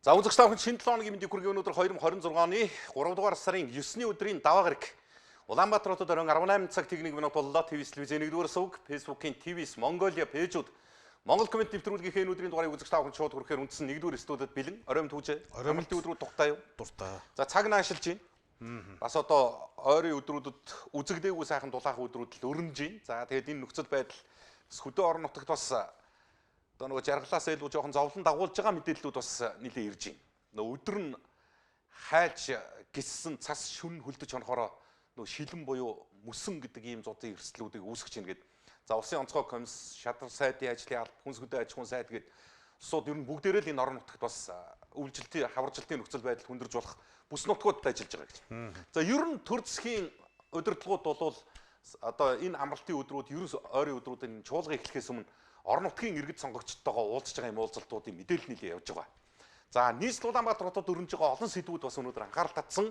За үзэгч та бүхэн шинэ 7 хоногийн мэндийг хүргэе. Өнөөдөр 2026 оны 3 дугаар сарын 9-ний өдрийн даваа гараг. Улаанбаатар хотод оройн 18 цаг техник минут боллоо. ТВ-с телевизэн 1-р сувг, Facebook-ийн ТВ-с Mongolia пэйжүүд Монгол комент нэвтрүүлгийнхээ энэ өдрийн дугаарыг үзэгч та бүхэн шууд хүрэхээр үндсэн 1-р студиуд бэлэн. Оройн түүжээ. Амралтын өдрүүд дуртай юу? Дуртай. За цаг наашилж байна. Бас одоо ойрын өдрүүдэд үзэгдээгүй сайхан дулаахан өдрүүд л өрнөж байна. За тэгээд энэ нөхцөл байдал хөдөө орон нутагт бас одоо нөгөө жаргалаас илүү жоохон зовлон дагуулж байгаа мэдээллүүд бас нэлээд ирж байна. Нөгөө өдөр нь хайж гиссэн цас шүн хөлдөж хонохороо нөгөө шилэн буюу мөсөн гэдэг ийм зузын эрсдлүүдийг үүсгэж байна гэдэг. За улсын онцгой комисс, шадар сайдын ажлын алба, хүнс хөдөө аж ахуйн сайд гэдэг усууд ер нь бүгдээрээ л энэ орон нутагт бас үйлчлэлтийн хаваржилтын нөхцөл байдал хүндэрж болох бүс нутгуудад ажиллаж байгаа гэж. За ер нь төр засгийн удирдлагууд бол одоо энэ амралтын өдрүүд, ерөөс ойрын өдрүүдийн чуулга эхлэхээс өмнө орон нутгийн иргэд сонгогчдтойгоо уулзж байгаа юм уулзалтуудын мэдээлэл нийлээ явж байгаа. За нийслэл Улаанбаатар хотод өрнөж байгаа олон сэдвүүд бас өнөөдөр анхаарал татсан.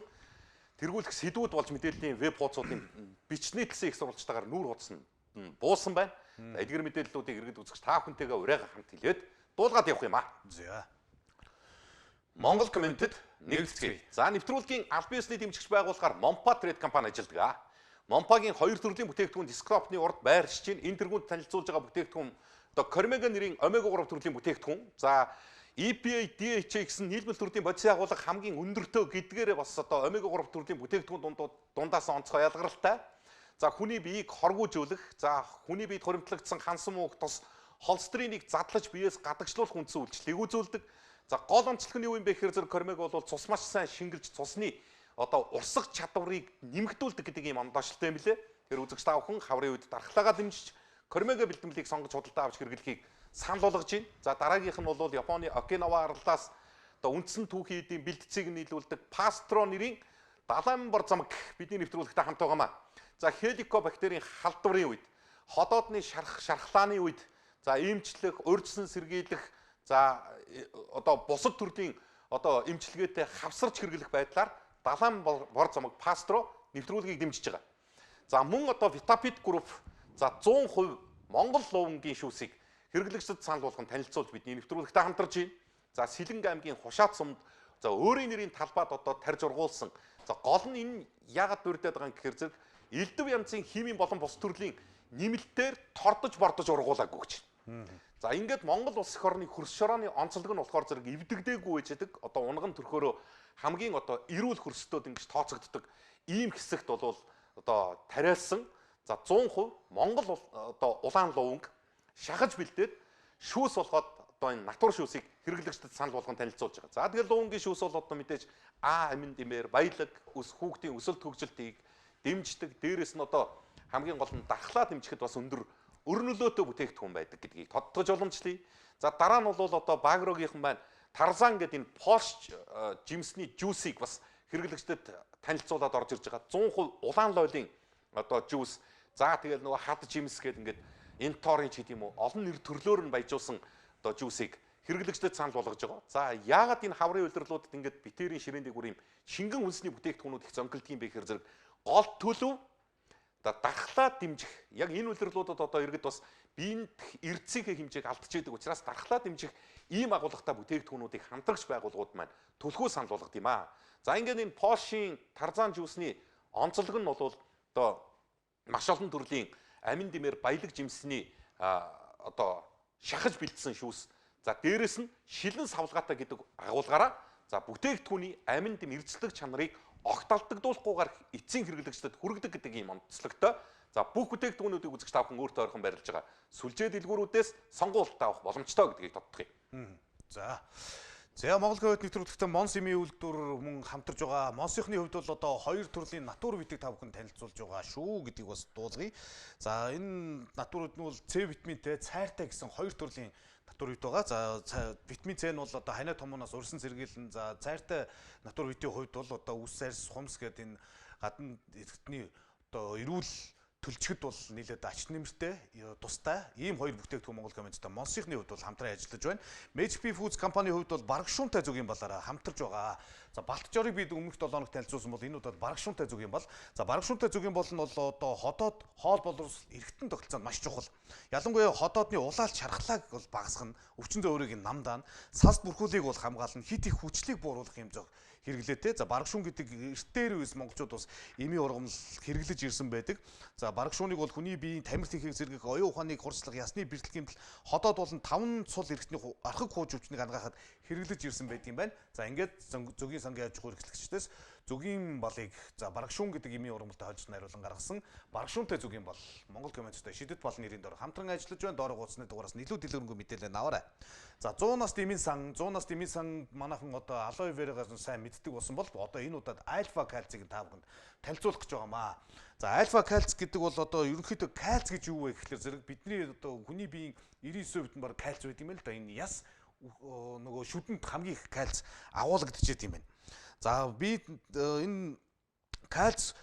Тэргүүлэх сэдвүүд болж мэдээллийн веб хуудасуудын бичнээтэлсэн их сурвалжтайгаар нүүр хуудас нь буусан байна. Эдгээр мэдээллүүдийг иргэд үзэгч та бүхэнтэйгээ урайга хамт хэлээд дуулгаад явах юм аа. За. Монгол комментэд нэгтгэе. За нэвтрүүлгийн аль биесний дэмжигч байгуулахаар Монпа Трейд компани ажилладаг. Монпагийн хоёр төрлийн бүтээгдэхүүн десктопны урд байршиж чинь энэ тэргуунд танилцуулж байгаа бүтээгдэхүүн одоо Кормега нэрийн Омега 3 төрлийн бүтээгдэхүүн. За EPA DHA гэсэн нийлбэл төрлийн бодисын агуулга хамгийн өндөртөө гэдгээрээ бас одоо Омега 3 төрлийн бүтээгдэхүүн дундаас онцгой ялгаралтай. За хүний биеийг хоргуулжүүлэх, за хүний биед хуримтлагдсан хансан муух тус холестеринийг задлаж биеэс гадагшлуулах үндсэн үйлчлэлийг үзүүлдэг. За гол онцлог нь юу юм бэ гэхээр зэрэг Кормега бол цус маш сайн шингэлж цусны одоо урсгах чадварыг нэмэгдүүлдэг гэдэг ийм ондоошилтой юм лээ. Тэр үзэгч та бүхэн хаврын үед дархлаагаа дэмжиж Кормега бэлтгэлийг сонгож худалдаа авч хэрэглэхийг санал болгож байна. За дараагийнх нь бол Японы Окинава арлаас одоо үндсэн түүхийн эдийн бэлтцийг нийлүүлдэг Pastro нэрийн далайн бор замаг бидний нэвтрүүлэгтээ хамт байгаамаа. За хеликобактерийн халдварын үед, ходоодны шархлааны үед, за эмчлэх, урьдчилан сэргийлэх, за одоо бусад төрлийн одоо эмчилгээтэй хавсарч хэрэглэх байдлаар далайн бор замаг Pastro нэвтрүүлгийг дэмжиж байгаа. За мөн одоо Vitapit Group за 100% Монгол лувангийн шүүсийг хэрэглэгчдэд санал болгон танилцуулж бидний нэвтрүүлэгтээ хамтарч байна. За Сэлэнг аймгийн Хушаат сумд за өөрийн нэрийн талбайд одоо тарж ургуулсан. За гол нь энэ яагаад дурдаад байгаа юм гэхээр зэрэг элдв янзын химийн болон бус төрлийн нэмэлтээр тордож бордож ургуулаагүй гэж. За ингээд Монгол улс эх орны хөрс шорооны онцлог нь болохоор зэрэг эвдэгдээгүй байждаг. Одоо унган төрхөөрөө хамгийн одоо эрүүл хөрстөд ингэж тооцогддог ийм хэсэгт бол одоо тариалсан. За 100% Монгол одоо улаан луванг шахаж бэлдээд шүүс болгоод одоо энэ натур шүүсийг хэрэглэгчдэд санал болгон танилцуулж байгаа. За тэгэл лувангийн шүүс бол одоо мэдээж амин димээр баялаг өс хүүхдийн өсөлт хөгжилтийг дэмждэг. Дээрээс нь одоо хамгийн гол нь дархлаа дэмжихэд бас өндөр өрнөлөөтэй бүтээгдэхүүн байдаг гэдгийг тодтогч боломжлъя. За дараа нь бол одоо Багрогийнхан байна. Тарзан гэдэг энэ Porsche жимсний жүүсийг бас хэрэглэгчдэд танилцуулаад орж ирж байгаа. 100% улаан лойлын одоо жүүс. За тэгэл нөгөө хад жимс гэдэг ингээд Энторын ч гэдэм үү олон нэр төрлөөр нь баяжуулсан одоо жүүсийг хэрэглэгчдэд санал болгож байгаа. За яагаад энэ хаврын улирлуудад ингээд битэрийн ширээний гүр юм шингэн үндэсний бүтээгдэхүүнүүд их зөнгөлдөг юм бэ гэхээр зэрэг гол төлөв дархлаа дэмжих. Яг энэ улирлуудад одоо иргэд бас биеийн эрдэсийнхээ хэмжээг алдчихэйдэг учраас дархлаа дэмжих ийм агуулгатай бүтээгдэхүүнүүдийг хамтрагч байгууллагууд маань төлхөө санал болгод юм аа. За ингээд энэ Porsche-ийн Tarzan жүүсний онцлог нь бол одоо маш олон төрлийн амин димээр баялаг жимсний одоо шахаж бэлдсэн шүүс. За дээрэс нь шилэн савлгаатай гэдэг агуулгаараа за бүтээгдэхүүний амин дэм эрсдлэг чанарыг огт алдагдуулахгүйгээр эцсийн хэрэглэгчдэд хүргэдэг гэдэг ийм онцлогтой. За бүх бүтээгдэхүүнүүдийг үзэгч та бүхэн өөртөө ойрхон барилж байгаа сүлжээ дэлгүүрүүдээс сонгуульт авах боломжтой гэдгийг тодтогъё. За. За Монгол говьд нэвтрүүлэгтээ Монс эмийн үйлдвэр мөн хамтарж байгаа. Монсынхны хувьд бол одоо хоёр төрлийн натур витийг та бүхэн танилцуулж байгаа шүү гэдгийг бас дуулгая. За энэ натурууд нь бол С витаминтэй, цайртай гэсэн хоёр төрлийн натур вит байгаа. За витамин С нь бол одоо ханаа томоноос урьсан сэргийлэн, за цайртай натур витийн хувьд бол одоо үс арьс, хумс гэдэг энэ гадна эзэгтний одоо эрүүл төлчгөд бол нийлээд ач нэмэртэй тустай ийм хоёр бүтээгдэхүүн Монгол комьюниттэй Монсийнхны хувьд бол хамтран ажиллаж байна. Magic Foods компанийн хувьд бол бараг шуунтай зүгийн балаараа хамтарч байгаа. За Балтчорыг бид өмнөх 7 хоногт танилцуулсан бол энэ удаад бараг шуунтай зүгийн бол за бараг шуунтай зүгийн бол нь бол одоо ходоод хоол боловсрол эргэтэн тогтолцоонд маш чухал. Ялангуяа ходоодны улаалч шархлааг бол багасгах нь өвчин зөөврийг намдаана. Салс бүрхүүлийг бол хамгаална. Хит их хүчлийг бууруулах юм зөв хэрэглээтэй. За бараг шуун гэдэг эртээр үес монголчууд бас эми ургамал хэрэглэж ирсэн байдаг. За бараг шууныг бол хүний биеийн тамирт ихийг зэргэх, оюун ухааныг хурцлах, ясны бэртлэгийн ходоод болон 5 цул эргэтний архаг хууж өвчнийг ангахад хэрэглэж ирсэн байдаг юм байна. За ингээд зөвгийн сангийн аж ахуй эрхлэгчдээс зөвгийн балыг за бараг шуун гэдэг эми ургамалтай хожид найруулан гаргасан бараг шуунтай зөвгийн бол Монгол комьюниттэй шидэт бол нэрийн дор хамтран ажиллаж байна. Доор гуцны дугаараас нь илүү дэлгэрэнгүй мэдээлэл аваарай. За 100 нас дэмийн сан манайхан одоо алоэ верагаас сайн мэддэг болсон бол одоо энэ удаад альфа кальцийг та бүхэнд танилцуулах гэж байгаамаа. За альфа кальц гэдэг бол одоо ерөнхийдөө кальц гэж юу вэ гэхэлэр зэрэг бидний одоо хүний биеийн 99% нь баг кальц байдаг юм л да. Энэ яс нөгөө шүдэнд хамгийн их кальц агуулгадчихэд юм байна. За би энэ кальц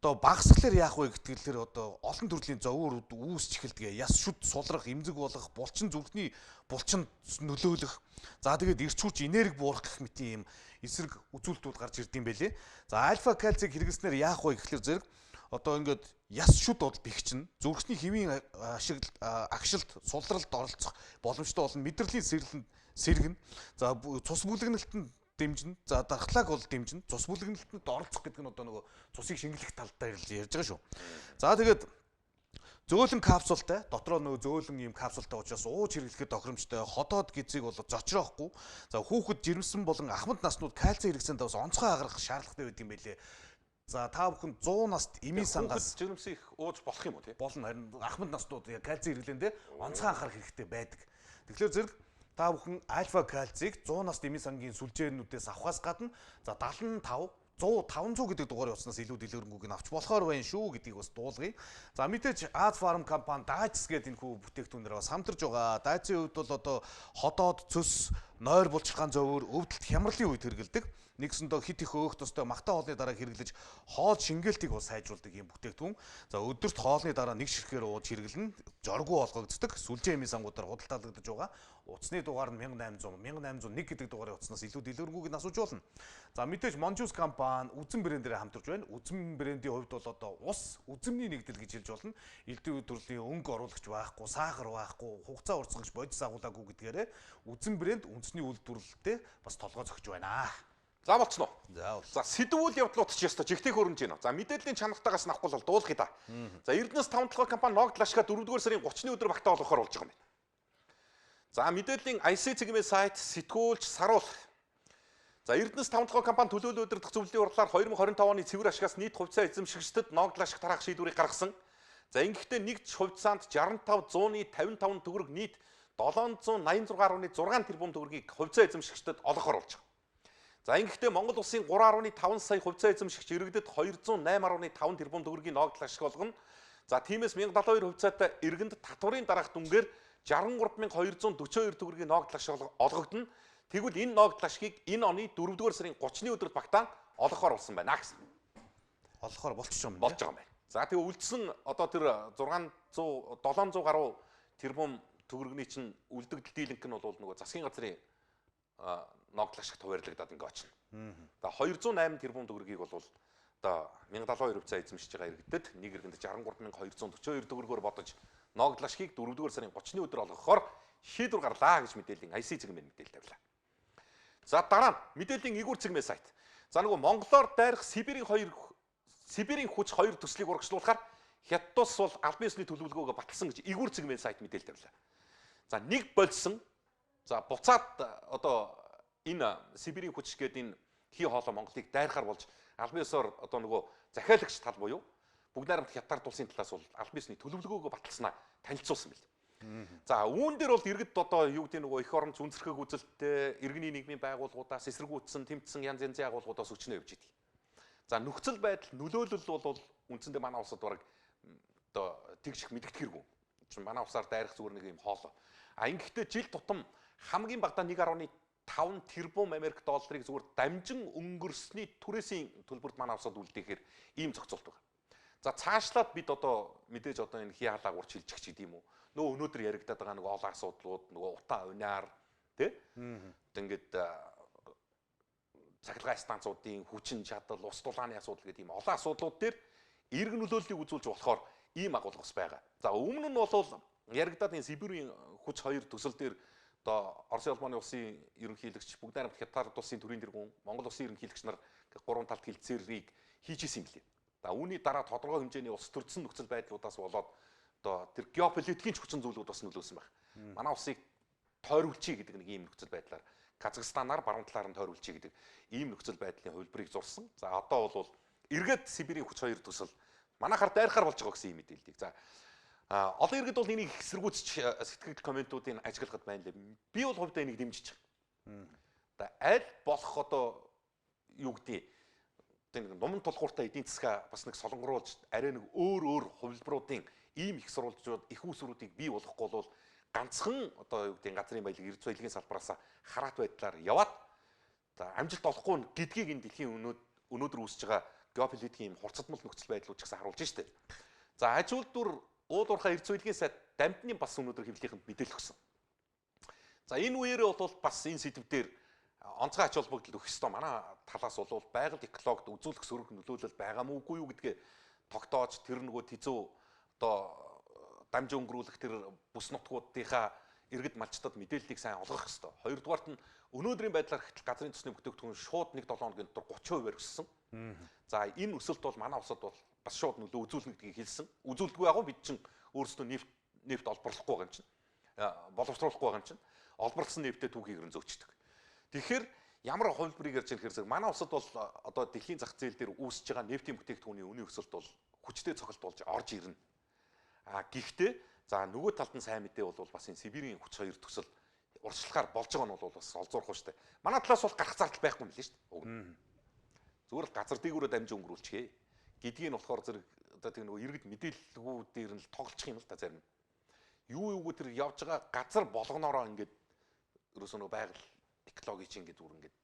одоо багасхлаар яах вэ гэдгээр одоо олон төрлийн зовоорууд үүсч эхэлдэг. Яс шүд сулрах, эмзэг болох, булчин зүрхний булчинд нөлөөлөх. За тэгээд эрч хүч энерги буурах гэх мэт юм эсрэг үзүүлэлтүүд гарч ирд юм байлээ. За альфа кальцийг хэрэглэснээр яах вэ гэхэлэр зэрэг одоо ингээд яс шүд бол бэхжин, зүрхний хэвийн агшилт, сулралд оролцох боломжтой болон мэдрэлийн сэргэн. За цус бүлэгнэлтэнд дэмжин. За дархлааг бол дэмжин. Цус бүлэгнэлтэнд оролцох гэдэг нь одоо нөгөө цусыг шингэлэх талдаа ярьж байгаа шүү. За тэгээд зөөлөн капсултай, дотроо нөгөө зөөлөн ийм капсултай учраас ууж хэрэглэхэд тохиромжтой, ходоод гизийг бол зочроохгүй. За хүүхэд жирэмсэн болон ахмад наснууд кальци хэрэгцээнд бас онцгой агарах шаардлагатай байдаг юм байлээ. За та бүхэн 100 наст эми сангаас жирэмсэн их ууж болох юм уу тий? Болно. Харин ахмад наснууд кальци хэрэглээндээ онцгой анхаарах хэрэгтэй байдаг. Тэгэхээр зэрэг та бүхэн альфа кальцийг 100 наст эми сангийн сүлжээнүүдээс авахаас гадна за 75 500 гэдэг дугаарыг утснаас илүү дэлгэрэнгүй нь авч болохоор байна шүү гэдгийг бас дуулгая. За мэдээж Аз фарм компани Дайцс гэдэг энэ хүү бүтээгдэхүүнээр бас хамтарч байгаа. Дайцсийн хувьд бол одоо ходоод, цөс, нойр булчирхаан зовөр, өвдөлт хямралын үед хэрэгэлдэг. Нэгсэндээ хит их өөх тостой магтаа хоолны дараа хэрэглэж хоол шингээлтийг бас сайжруулдаг юм бүтээгдэхүүн. За өдөрт хоолны дараа нэг ширхгээр ууж хэрэглэн жоргуу олгогддог. Сүлжээ эми сангуудаар худалдаалагдаж байгаа. Утасны дугаар нь 1801 гэдэг дугаарыг утаснаас илүү дэлгэрэнгүйг нь асууж болно. За мэдээж Monjuice компани үзэн брэндээр хамтарч байна. Үзэн брэндийн хувьд бол одоо ус үзэмний нэгдэл гэж хэлж болно. Элдв төрлийн өнгө оруулагч байхгүй, сахар байхгүй, хугацаа уртсгагч бодис агуулаагүй гэдгээрээ үзэн брэнд үндэсний үйлдвэрлэлтэй бас толгой зөгч байна. За болцсон уу? За сэдвүүл явдлууд ч яста жигтэй хөрөмж гинэ. За мэдээллийн чанартаагаас нь авахгүй бол дуулахыг да. За Эрдэнэс 5 толгой компани Ногд Лашка 4-р сарын 30-ны өдөр багтаа олгохоор болж байгаа юм байна. За мэдээллийн IC цэгмийн сайт сэтгүүлч саруул. За Эрдэнэс 5 толгой компани төлөөлөл удирдах зөвлөлийн хурлаар 2025 оны цэвэр ашгаас нийт хувьцаа эзэмшигчдэд Ногд Лашка тарах шийдвэрийг гаргасан. За ингэхдээ нэг хувьцаанд 65,155 төгрөг нийт 786.6 тэрбум төгрөгийг хувьцаа эзэмшигчдэд олгохоор болж байгаа. За ингэхдээ Монгол улсын 3.5 сая хувьцаа эзэмшигч иргэдэд 208.5 тэрбум төгрөгийн Ногд Лашка олгоно. За тиймээс 1072 хувьцаатай иргэнд татварын дараах дүнгээр 63,242 төгрөгийн Ногд Лашка олгогдно. Тэгвэл энэ Ногд Лашкыг энэ оны 4-р сарын 30-ны өдрөд багтаан олгохоор болсон байна гэсэн. Олгохоор болчихж байгаа юм байна. За тэгээ үлдсэн одоо тэр 700 гаруй тэрбум төгрөгний чинь үлдэгдэл дийлэнх нь бол нөгөө засгийн газрын Ногд Лашкт хуваарлагдаад ингээ очно. За 208 тэрбум төгрөгийг бол одоо 1072 хувьцаа эзэмшиж байгаа иргэдэд нэг иргэнд 63,242 төгрөгөөр бодож Ногд Лашкыг 4-р сарын 30-ны өдөр олгохоор шийдвэр гарлаа гэж мэдээллийн IC цэгмийн мэдээлэл тавилаа. За дараа нь мэдээллийн игүүр цэгмийн сайт. За нөгөө Монголоор дайрах Сибирийн хүч 2 төслийг урагшлуулахаар Хятадус бол албан ёсны төлөвлөгөөгөө баталсан гэж игүүр цэгмийн сайт мэдээлэл тавилаа. За нэг болсон. За буцаад одоо энэ Сибирийн хүч гэдэг энэ хий хоолой Монголыг дайрахаар болж албан ёсоор одоо нөгөө захиалагч тал буюу бүгд найрамд хятад улсын талаас бол албан ёсны төлөвлөгөөгөө баталснаа танилцуулсан бэл. За үүн дээр бол иргэд одоо юу гэдэг нөгөө эх орон зүнзэрхэг үзэлттэй иргэний нийгмийн байгууллагуудаас эсэргүүцсэн тэмцсэн янз янзын агуулгуудаас өчнөө явж идэг. За нөхцөл байдал нөлөөлөл бол үндсэндээ манай улсад бараг одоо тэгш их мэдэгдэх хэрэггүй. Чинь манай улсаар дайрах зүгээр нэг юм хоолой. Ингэхдээ жил тутам хамгийн багадаа 1.5 тэрбум Америк долларыг зүгээр дамжин өнгөрсний түрээсийн төлбөрт манай улсад үлдээхээр ийм зохицуулт байна. За цаашлаад бид одоо мэдээж одоо энэ хий халааг урч хилжих ч гэдэг юм уу. Нөө өнөөдөр яригадаад байгаа нөгөө олон асуудлууд нөгөө утаа униар тий. Ингээд цахилгаан станцуудын хүчин чадал, ус дулааны асуудал гэдэг ийм олон асуудлууд дээр эрг нөлөөллийг үзүүлж болохоор ийм агуулга бас байгаа. За өмнө нь бол яригадаад энэ Сибирийн хүч 2 төсөл дээр одоо Оросын улманы улсын ерөнхийлөгч бүгд найрамд Хятад улсын төрийн тэргүүн Монгол улсын ерөнхийлөгч нар гурван талт хилцээрийг хийжсэн юм лээ. За үүний дараа тодорхой хэмжээний улс төрсөн нөхцөл байдлуудаас болоод одоо тэр геополитикийн хүчин зүйлүүд бас нөлөөсөн байна. Манай улсыг тойруулчих гэдэг нэг ийм нөхцөл байдлаар Казахстанаар баруун талаар нь тойруулчих гэдэг ийм нөхцөл байдлын хувилбарыг зурсан. За одоо бол эргээд Сибирийн хүч 2 төсөл манайхаар дайрахаар болж байгаа гэсэн ийм мэдээллийг. За олон иргэд бол энийг эсэргүүцч сэтгэл комментуудыг ажиглахад байна лээ. Би бол хувьдаа энийг дэмжиж байгаа. За аль болох одоо юу гэдэг нэг нуман тулгууртай эдийн засгаа бас нэг солонгоруулж арай нэг өөр хувилбаруудын ийм их сурвалжууд их усруудыг бий болгохгүй бол ганцхан одоо юу гэдэг газрын баялаг эрдэс баялагын салбараас хараат байдлаар яваад за амжилт олохгүй гэдгийг энэ дэлхийн өнөөдөр үүсэж байгаа геополитикийн хурцдмал нөхцөл байдлууд ч гэсэн харуулж штэ. За хажуулдвар уул уурхай эрдэс баялагын сайд дамжны бас өнөөдөр хэвлэлийнхэнд мэдээлэл өгсөн. За энэ үеэрээ бол бас энэ сэдвээр онцгой ач холбогдол өгөх ёстой. Манай талаас бол байгаль экологид үзүүлэх сөрөг нөлөөлөл байгаа мó үгүй юу гэдгээ тогтоож тэр нөгөө тэзүү одоо дамж өнгөрүүлэх тэр бүс нутгуудынхаа иргэд малчдад мэдээллийг сайн олгох ёстой. Хоёрдугаарт нь өнөөдрийн байдлаар хэвтэл газрын төсний бүтээгдэхүүн шууд 1-7 хоногийн дотор 30% өссөн. За энэ өсөлт бол манай улсад бол бас шууд нөлөө үзүүлнэ гэдгийг хэлсэн. Үзүүлдэггүй яг бид чинь өөрсдөө нефт олборлохгүй байгаа юм чинь. Боловсруулахгүй байгаа юм чинь. Олборлсон нефтээ түүхийг нь зөөчдөг. Тэгэхээр ямар хувилбарыг ярьж байгаа хэрэг манай улсад бол одоо дэлхийн зах зээл дээр үүсэж байгаа нефтийн бүтээгдэхүүний үнийн өсөлт бол хүчтэй цогцолт болж орж ирнэ. Гэхдээ за нөгөө талд нь сайн мэдээ бол бас энэ Сибирийн хүч 2 төсөл урьдчилахаар болж байгаа нь бол бас олзуурах шүү дээ. Манай талаас бол гарах зардал байхгүй юм лээ шүү дээ. Зүгээр л газар дээгүүрээ дамжин өнгөрүүлчихье. Гэдгийг нь болохоор зэрэг одоо тэр нөгөө иргэд мэдээллгүүдээр нь л тоглох юм л та зарим. Юу тэр явж байгаа газар болгоноороо ингээд ерөөсөө нөгөө байгаль экологи чинь ингээд зүгээр ингээд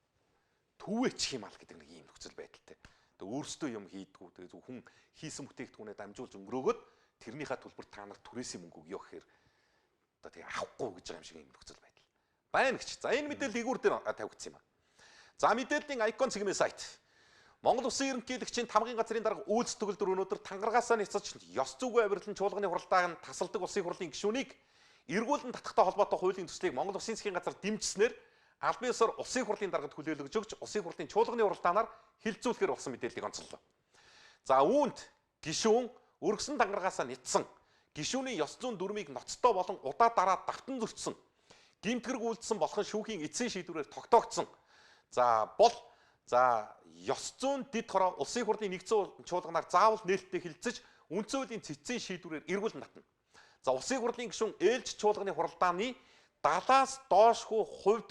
төвөөчих юм аа гэдэг нэг ийм нөхцөл байдалтай. Тэгээ өөрсдөө юм хийдгүү тэгээ зөв хүн хийсэн бүтээгдэхүүнээ дамжуулж өнгөрөөгөөд тэрнийхээ төлбөр та нарт түрээсийн мөнгөг ёо гэхээр одоо тэгээ авахгүй гэж байгаа юм шиг ийм нөхцөл байдал. Байна гэж. За энэ мэдээлэл игүүр дээр тавигдсан юм аа. За мэдээллийн Icon цэгмээ сайт. Монгол Улсын ерөнхийлөгчийн тамгын газрын дарга үйлс төгөлдөр өнөөдөр тангаргаасаа ницэж ёс зүйгүй авирлан чуулганы хуралдааг нь тасалдаг улсын хурлын гишүүнийг эргүүлэн татахтай холбоотой хуулийн төслийг Монгол Улсын засгийн газар дэмжснээр албан ёсоор улсын хурлын даргад хүлээлгэж өгч улсын хурлын чуулганы хуралдаанаар хилцүүлэхээр болсон мэдээллийг онцоллоо. За үүнд гишүүн өргөсөн тангаргаасаа нитсэн гишүүний ёс зүйн дүрмийг ноцтой болон удаа дараа давтан зөрчсөн гэмтгэрэг үйлдсэн болох шүүхийн эцсийн шийдвэрээр тогтоогдсон. За ёс зүйн дэд хороо улсын хурлын нэгдсэн чуулганаар заавал нээлттэй хилцэж үндсэн хуулийн цэцгийн шийдвэрээр эргүүлэн татна. За улсын хурлын гишүүн ээлж чуулганы хуралдааны 70-аас доошгүй хувьд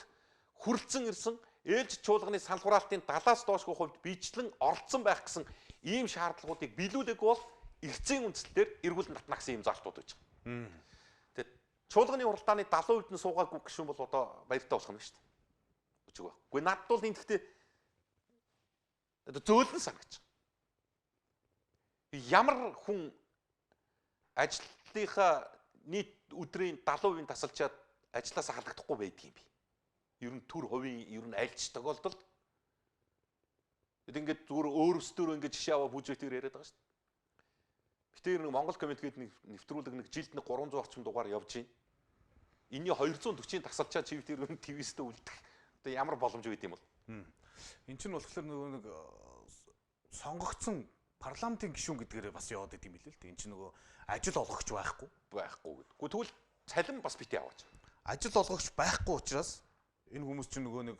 хүрэлцэн ирсэн ээлж чуулганы санал хураалтын 70-аас доошгүй хувьд биечлэн оролцсон байх гэсэн ийм шаардлагуудыг биелүүлээгүй бол эрхцийн үндслэлээр эргүүлэн татна гэсэн ийм заалтууд байж байгаа. Тэгээд чуулганы хуралдааны 70% нь суугаагүй гишүүн бол одоо баяртай болох нь шүү дээ. Үгүй ээ. Гэхдээ надад бол энэ гэхдээ зөөлөн санагч. Ямар хүн ажлынхаа нийт өдрийн 70% тасалчаад ажлаас халагдахгүй байдгийг юм бэ? Ер нь төр хувийн ер нь альч тохиолдолд ингээд зүгээр өөрөөсөө ингээд жишээ аваа бүжэтээр яриад байгаа шүү дээ. Битээр нэг Монгол коммент гэдэг нэвтрүүлэг нэг жилд нэг 300 орчим дугаар явж байна. Энийн 240-ийн тасалчаад чивтэр нь твистэ үлдэх. Одоо ямар боломж байд юм бол? Эн чинь болохоор нөгөө нэг сонгогдсон парламентын гишүүн гэдгээрээ бас яваад идэм билээ л дээ. Эн чинь нөгөө ажил олгогч байхгүй гэдэг. Тэгвэл цалин бас битээ аваач. Ажил олгогч байхгүй учраас энэ хүмүүс чинь нөгөө нэг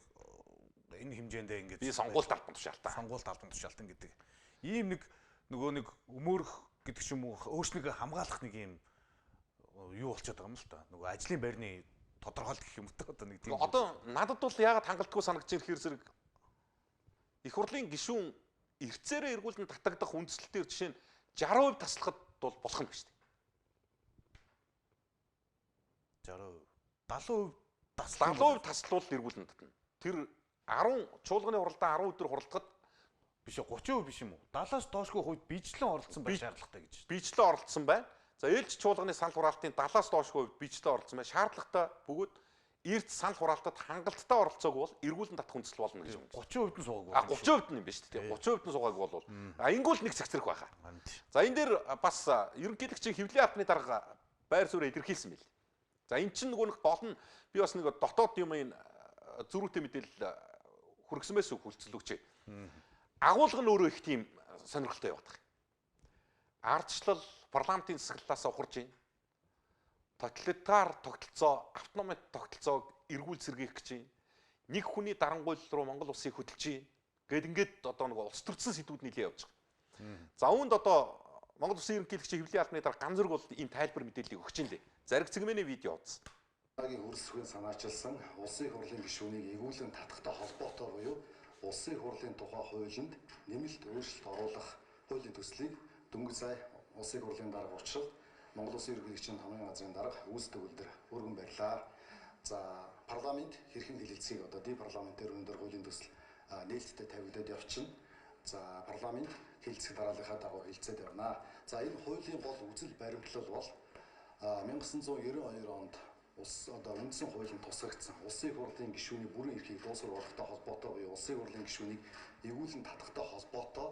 энэ хэмжээндээ ингээд би сонгуульд албан тушаалтаа. Сонгуульд албан тушаалтан гэдэг. Ийм нэг нөгөө нэг өмөөрөх гэдэг ч юм уу өөрснийгөө хамгаалах нэг юм юу болчиход байгаа юм л та. Нөгөө ажлын байрны тодорхойлт гэх юм уу одоо нэг тийм. Одоо надад бол яагаад хангалтгүй санагдаж ирэхээр зэрэг их хурлын гишүүн эрцээрээ эргүүлэн татагдах үндслэлтээр жишээ нь 60% таслахад бол болох юм шүү дээ. 70% таслуул эргүүлэн татна. Тэр 10 чуулганы хуралдаан 10 өдөр хуралдахад Биш 30% биш юм уу? 70-аас доошгүй хувьд биечлэн оролцсон байх шаардлагатай гэж. Биечлэн оролцсон байна. За ээлж чуулганы санал хураалтын 70-аас доошгүй хувьд биечлэн оролцсон байна. Шаардлагатай бөгөөд эрт санал хураалтад хангалттай оролцоог бол эргүүлэн татах үндэслэл болно гэж юм. 30% нь суугаагүй. 30% нь юм биш үү? 30% нь суугаагүй бол ингүүл нэг цэгцрэх байхаа. За энэ дээр бас ерөнхийлөгчийн хэвлэлийн албаны дарга байр суурь илэрхийлсэн байл. За эн чинь нөгөө нэг гол нь би бас нэг дотоод юмын зөрүүтэй мэдээлэл хүргэсэн байсан хүлцэл өгчээ. Агуулга нь өөрөө их тийм сонирхолтой яваад байна. Ардчлал парламентын засаглалаас ухарж байна. Тоталитар тогтолцоо, автономи тогтолцоог эргүүл сэргээх гэж байна. Нэг хүний дарангуйл руу Монгол улсыг хөдөлж байна. Гэт ингээд одоо нэг улс төрсөн сэдвүүд нийлээ явж байгаа. За үүнд одоо Монгол улсын ерөнхийлөгчийн хэвлэлийн албаны дараа ганц зэрэг бол энэ тайлбар мэдээллийг өгч ин лээ. Зариг цэгмэний видео үзсэн. Хагийн хөрсгөн санаачилсан улсын хурлын гишүүнийг эргүүлэн татахтай холбоотой буюу улсын хурлын тухай хуулинд нэмэлт өөрчлөлт оруулах хуулийн төслийг дөнгөж сая улсын хурлын дарга учрал Монгол Улсын ерөнхийлөгчийн хамгийн газрын дарга үүсдэг үлдэр өргөн барьлаа. За парламент хэрхэн хэлэлцгийг одоо парламентээр өндөр хуулийн төсөл нээлттэй тавигдаад явчихна. За парламент хэлэлцэх дарааллынхаа дагуу хэлэлцээд явна. За энэ хуулийн гол үзэл баримтлал бол 1992 онд үндсэн хуулийн тусгагдсан улсын хурлын гишүүний бүрэн эрхийг дуусгах болгохтой холбоотой буюу улсын хурлын гишүүнийг эргүүлэн татахтай холбоотой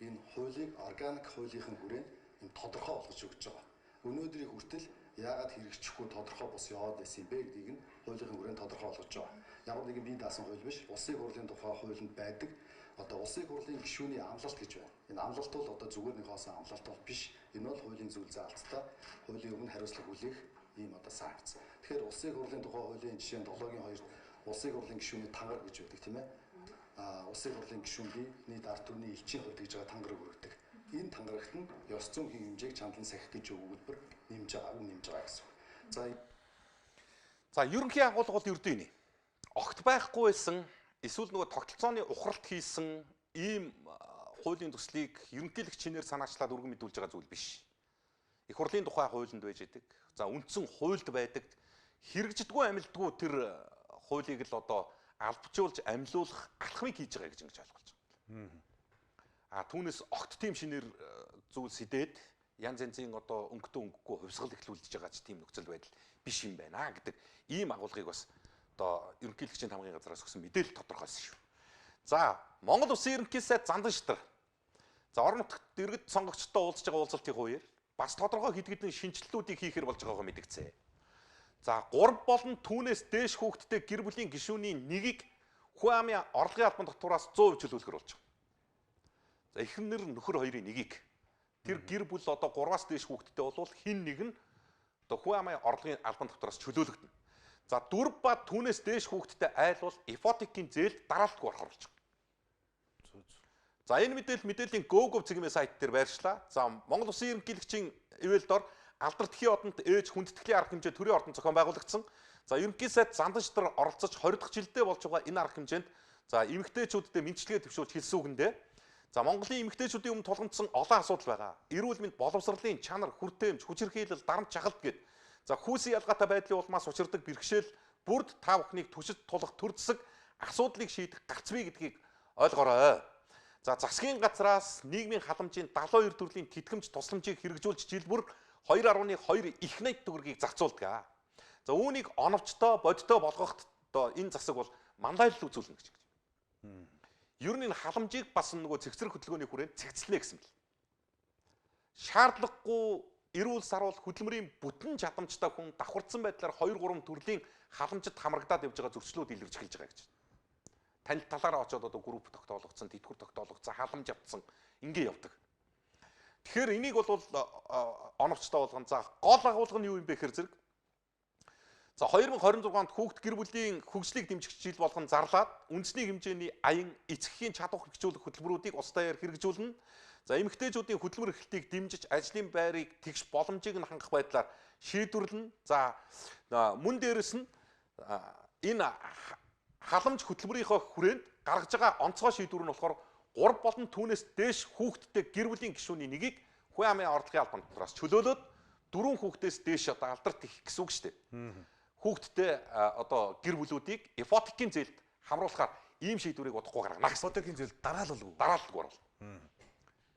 энэ хуулийг органик хуулийнхэн хүрээнд энэ тодорхой болгож өгч байгаа. Өнөөдрийн хүртэл яагаад хэрэгжихгүй тодорхой бус яваад байсан бэ гэдгийг нь хуулийн хүрээнд тодорхой болгож байгаа. Яг нэг бие даасан хууль биш, улсын хурлын тухай хуулинд байдаг. Одоо улсын хурлын гишүүний амлалт гэж байна. Энэ амлалт бол одоо зүгээр нэг хоосон амлалт бол биш. Энэ бол хуулийн зүйл заалттай хуулийн өмнө хариуцлага хүлээх ийм одоо санкц. Тэгэхээр улсын хурлын тухай хуулийн жишээ нь 7-гийн 2-т улсын хурлын гишүүний тангараг гэж байдаг тийм ээ. Улсын хурлын гишүүний дард түвний элчийн хувьд гэж байгаа тангараг өргөдөг. Энэ тангарагт нь ёс зүйн хэмжээг чандлан сахих гэж өгүүлбэр нэмж байгаа гэсэн. За ерөнхий агуулга бол ердөө энэ. Огт байхгүй байсан эсвэл нөгөө тогтолцооны ухралт хийсэн ийм хуулийн төслийг ерөнхийлөгч чинээр санаачлаад өргөн мэдүүлж байгаа зүйл биш. Их хурлын тухай хуулинд байж идэг. За үндсэн хуульд байдаг хэрэгждэггүй амилдгүй тэр хуулийг л одоо албажуулж амилуулах алхмыг хийж байгаа гэж ингэж ойлгож байна. Түүнээс огт тийм шинээр зүйл сэдээд янз янзын одоо өнгөтэй өнгөгүй хувьсгал эхлүүлж байгаа ч тийм нөхцөл байдал биш юм байна гэдэг ийм агуулгыг бас одоо ерөнхийлөгчийн тамгын газраас өгсөн мэдээлэл тодорхойлсон шүү. За Монгол Улсын ерөнхий сайд Зандан Шидар. За орон нутагт иргэд сонгогчдод уулзж байгаа уулзалтын хувьд бас тодорхой хэд хэдэн шинжилтүүдийг хийхээр болж байгаагаа мэдгцээ. За 3 болон түүнээс дээш хүүхэдтэй гэр бүлийн гишүүний нэгийг хүн амын орлогын албан татвараас 100% чөлөөлөхөр болж байгаа. За эхнэр нөхөр хоёрын нэгийг тэр гэр бүл одоо 3-аас дээш хүүхэдтэй болвол хин нэг нь одоо хүн амын орлогын албан татвараас чөлөөлөгдөнө. За 4 ба түүнээс дээш хүүхэдтэй айл бол ипотекийн зээлд дараалтгүй орох болж байгаа. За энэ мэдээллийн GoGov цэгмийн сайт дээр байршлаа. За Монгол Улсын ерөнхийлөгчийн ивэл дор алдардхийн одонд ээж хүндэтгэлийн арга хэмжээ төрийн ордон зохион байгуулагдсан. За ерөнхий сайд Зандан Шидар оролцож 20 дахь жилдээ болж байгаа энэ арга хэмжээнд за эмэгтэйчүүддээ мэдчилгээ төвшүүлж хэлсэн үгэндээ за Монголын эмэгтэйчүүдийн өмнө тулгамдсан олон асуудал байгаа. Эрүүл мэнд, боловсролын чанар, хүртээмж, хүчирхийлэл, дарамт чагалт гэд за хүүсийн ялгаатай байдлын улмаас учирдаг бэрхшээл бүрд та бүхнийг түшиж тулах төр зэсэг асуудлыг шийдэх гарцвэ гэдгийг ойлгоорой. За засгийн газраас нийгмийн халамжийн 72 төрлийн тэтгэмж тусламжийг хэрэгжүүлж жил бүр 2.2 их найт төгрөгийг зарцуулдаг. За үүнийг оновчтой, бодтой болгоход одоо энэ засаг бол манлайлал үзүүлнэ гэж. Ер нь энэ халамжийг бас нөгөө цэгцрэх хөтөлбөрийн хүрээнд цэгцлэнэ гэсэн бэл. Шаардлагагүй эрүүл саруул хөдөлмөрийн бүтэн чадамжтай хүн давхарцсан байдлаар 2-3 төрлийн халамжид хамрагдаад явж байгаа зөрчлүүд илэрч эхэлж байгаа гэж. Танд талаараа очиод одоо групп тогтоологдсон, тэтгэвэр тогтоологдсон, халамж явцсан ингэ явдаг. Тэгэхээр энийг бол оновчтой болгон за гол агуулга нь юу юм бэ гэхээр зэрэг за 2026 онд хүүхд гэр бүлийн хөгжлийг дэмжих жил болгон зарлаад үндэсний хэмжээний аян эцэгхийн чадвар хэрэгжүүлэх хөтөлбөрүүдийг улс даяар хэрэгжүүлнэ. За эмэгтэйчүүдийн хөдөлмөр эрхлэлтийг дэмжиж ажлын байрыг тэгш боломжийг нь хангах байдлаар шийдвэрлэнэ. За мөн дээрэс нь энэ халамж хөтөлбөрийнхөө хүрээнд гаргаж байгаа онцгой шийдвэр нь болохоор 3 болон түүнээс дээш хүүхэдтэй гэр бүлийн гишүүний нэгийг хүн амын орлогын албан татвараас чөлөөлөөд 4 хүүхдээс дээш одоо алдарт их гэсэн үг шүү дээ. Хүүхэдтэй одоо гэр бүлүүдийг ипотекийн зээлд хамруулахаар ийм шийдвэрийг удахгүй гаргана гэсэн. ипотекийн зээл дараалалгүй. Дараалалгүй орвол.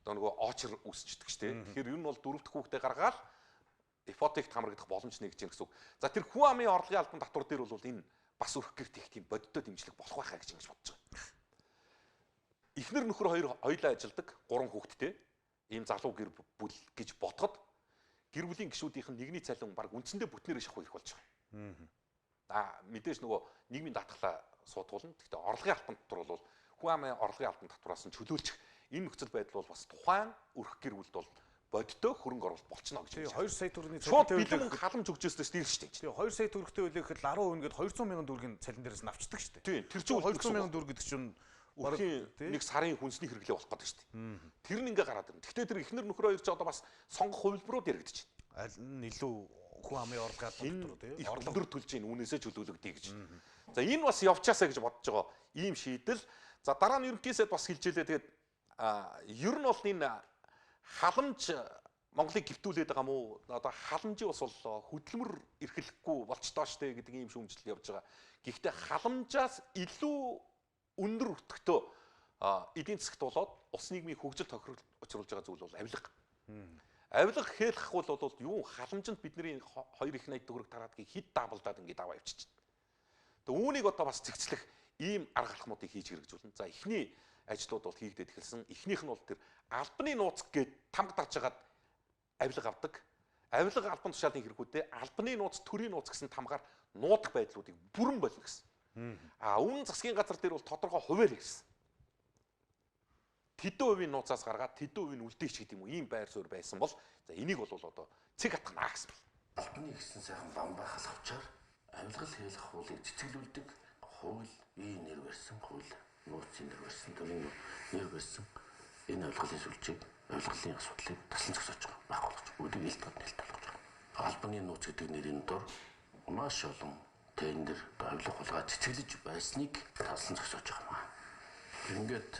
Одоо нөгөө очер үсчдэг ч тийм. Тэгэхээр ер нь бол 4 дахь хүүхдээ гаргаад ипотект хамрагдах боломж нэгж гин гэсэн үг. За тэр хүн амын орлогын албан татвар дээр бол энэ бас өрх гэрт их тийм бодиттой дэмжлэг болох байхаа гэж ингэж бодож байгаа. Эхнэр нөхөр хоёр хоёулаа ажилдаг 3 хүүхэдтэй ийм залуу гэр бүл гэж бодоход гэр бүлийн гишүүдийнх нь нэгний цалин баг үндсэндээ бүтнээр шахах ирэх болж байгаа. Мэдээж нөгөө нийгмийн даатгалаа суудгуулна. Гэхдээ орлогын албан татвар бол хүн амын орлогын албан татвараас нь чөлөөлчих энэ нөхцөл байдал бол бас тухайн өрх гэр бүлд бол бодиттой хөрөнгө оруулалт болчихно гэж. 2 сая төгрөгийн шууд бэлэн халамж өгчөөснөөс дээлж штэ. Тэгээ 2 сая төгрөгтэй үлээхэд 10% гээд 200 мянган төгрөгийн цалин дээрээс нь авчдаг штэ. Тийм. Тэр чинь 200 мянган төгрөг гэдэг чинь өрхийн нэг сарын хүнсний хэрэглээ болох гэдэг штэ. Тэр нь ингээ гараад ирнэ. Гэхдээ тэр эхнэр нөхөр хоёр ч одоо бас сонгох хувилбарууд яригдчих. Аль нь илүү хүн амын орлогын албан татвар тийм орлогоор төлж ийн үнээсээ чөлөөлөгдөе гэж. За энэ бас явчаасаа гэж бодож байгаа ийм шийдэл. За дараа нь ерөнхийдөө бас хэлж илээ. Тэгээд ер нь бол энэ халамж Монголыг гэмтүүлээд байгаа мó одоо халамжийн бас бол хөдөлмөр эрхлэхгүй болчтоо штэ гэдэг ийм шүүмжлэл явж байгаа. Гэхдээ халамжаас илүү өндөр өртөгтөө эдийн засагт болоод улс нийгмийн хөгжил тохирол учруулж байгаа зүйл бол авилга. Авилга гэхэл хахвал бол юу халамжинд бидний 2 их 80 төгрөг тараадгийг хэд даблдаад ингээд аваа явчихчих. Тэгээ үүнийг одоо бас зэгцлэх ийм арга алхмуудыг хийж хэрэгжүүлнэ. За эхний ажлууд бол хийгдээд эхэлсэн. Эхнийх нь бол тэр албаны нууц гээд тамга дарж хагаад авилга авдаг. Авилга албан тушаалын хэрэгүүдээ албаны нууц, төрийн нууц гэсэн тамгаар нуудах байдлуудыг бүрэн болно гэсэн. Үнэн засгийн газар дээр бол тодорхой хуваар хийсэн. Тэдэн хувийн нууцаас гаргаад тэдэн хувийн үлдээч гэдэг юм уу ийм байр суурь байсан бол за энийг бол одоо цэг хатгана гэсэн бэл. Албаны гэсэн сайхан бамбай халахчаар авилгал хийх хуулийг цэцгэлүүлдэг хууль нэр барьсан хууль нууцын нэр барьсан төрийн нэр барьсан энэ авилгалын сүлжээг авилгалын асуудлыг таслан зогсоож байгаа байгуулж үүдийг илтгэж нээлттэй болгож байгаа. Албаны нууц гэдэг нэрийн дор маш олон тендер авилга хулгай цэцгэлж байсныг таслан зогсоож байгаа юм. Ингээд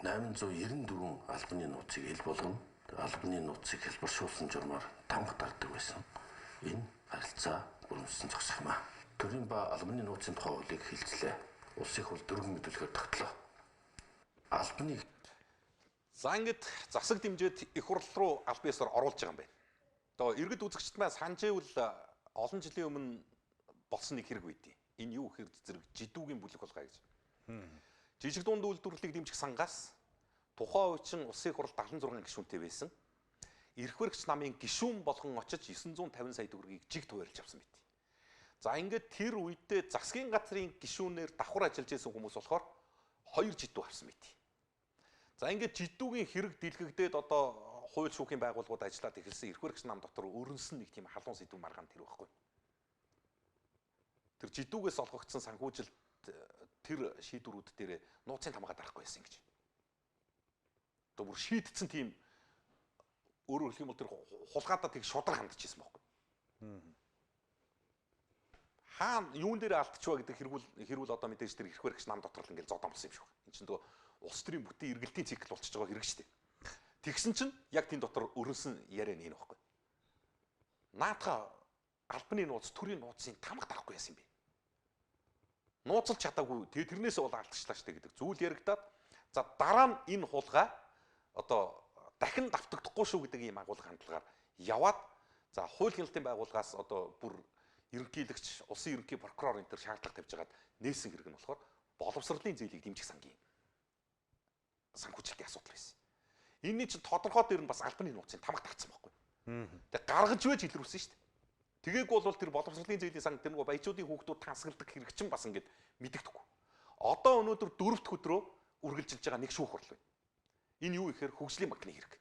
894 албаны нууцыг ил болгоно. Албаны нууцыг хэлбэршүүлсэн журмаар тамга дарддаг байсан. Энэ харилцаа бүрэмжсэн зогсох юм аа. Төрийн ба албаны нууцын тухай хуулийг хэлцлээ. Улсын хууль дөрвөн мэдүүлгээр тогтлоо. Албаны За ингээд засаг дэмжээд их хурл руу аль биесээр оруулж байгаа юм байна. Одоо иргэд үзэгчд маань санджээвэл олон жилийн өмнө болсон нэг хэрэг байдیں۔ Энэ юу хэрэг зэрэг жидүүгийн бүлэг болгоо гэж. Жижиг дунд үйлдвэрлэлийг дэмжих сангаас тухайн үеийн улсын хурал 76 гишүүнтэй байсан. Эрх баригч намын гишүүн болгон очиж 950 сая төгрөгийг жиг туваарлж авсан байт. За ингээд тэр үедээ засгийн газрын гишүүнээр давхар ажиллаж байсан хүмүүс болохоор 2 жидүү авсан байт. За ингээд жидүүгийн хэрэг дэлгэгдээд одоо хууль шүүхийн байгууллагууд ажиллаад эхэлсэн эрх баригч нам дотор өрнсөн нэг тийм халуун сэдв маргаан тэр байхгүй. Тэр жидүүгээс олгогдсон санхүүжилт тэр шийдвэрүүд дээр нууцын тамгаа дарахгүй байсан гэж. Одоо бүр шийдсэн тийм өөрөөр хэлэх юм бол тэр хулгайдаа тийг шудраг хандж ирсэн байхгүй. Хаана юун дээр алдчихва гэдэг хэрүүл одоо мэдээж тэр эрх баригч нам дотор л ингээл зодон болсон юм шиг байна. Энд чинь нөгөө улс төрийн бүтэн эргэлтийн цикл болчихж байгаа хэрэг шүү дээ. Тэгсэн чинь яг тийм дотор өрнсөн яриа нэг байхгүй. Наадха албаны нууц, төрийн нууцын тамга дарахгүй яасан юм бэ? Нууцлж чадаагүй. Тэгээ тэрнээсээ бол алдчихлаа штэ гэдэг зүйл яригадаад за дараа нь энэ хулгай одоо дахин давтагдахгүй шүү гэдэг ийм агуулга хандлагаар яваад за хууль хяналтын байгууллагаас одоо бүр ерөнхийлөгч, улсын ерөнхий прокурор энэ төр шаардлага тавьж хагаад нээсэн хэрэг нь болохоор боловсролын зээлийг дэмжих сангийн санхүүжилтийн асуудал байсан. Энийн чинь тодорхой дээр нь бас албаны нууцын тамга тарцсан байхгүй. Тэгээ гаргаж вэж илрүүлсэн шүү дээ. Тэгээгүй бол тэр боловсролын зээлийн санг тэр нөгөө баячуудын хүүхдүүд тансгалдаг хэрэг чинь бас ингээд мэдэгдэхгүй. Одоо өнөөдөр 4-р өдрөө үргэлжилж байгаа нэг шүүх хурал байна. Энэ юу ихээр хөгжлийн банкны хэрэг.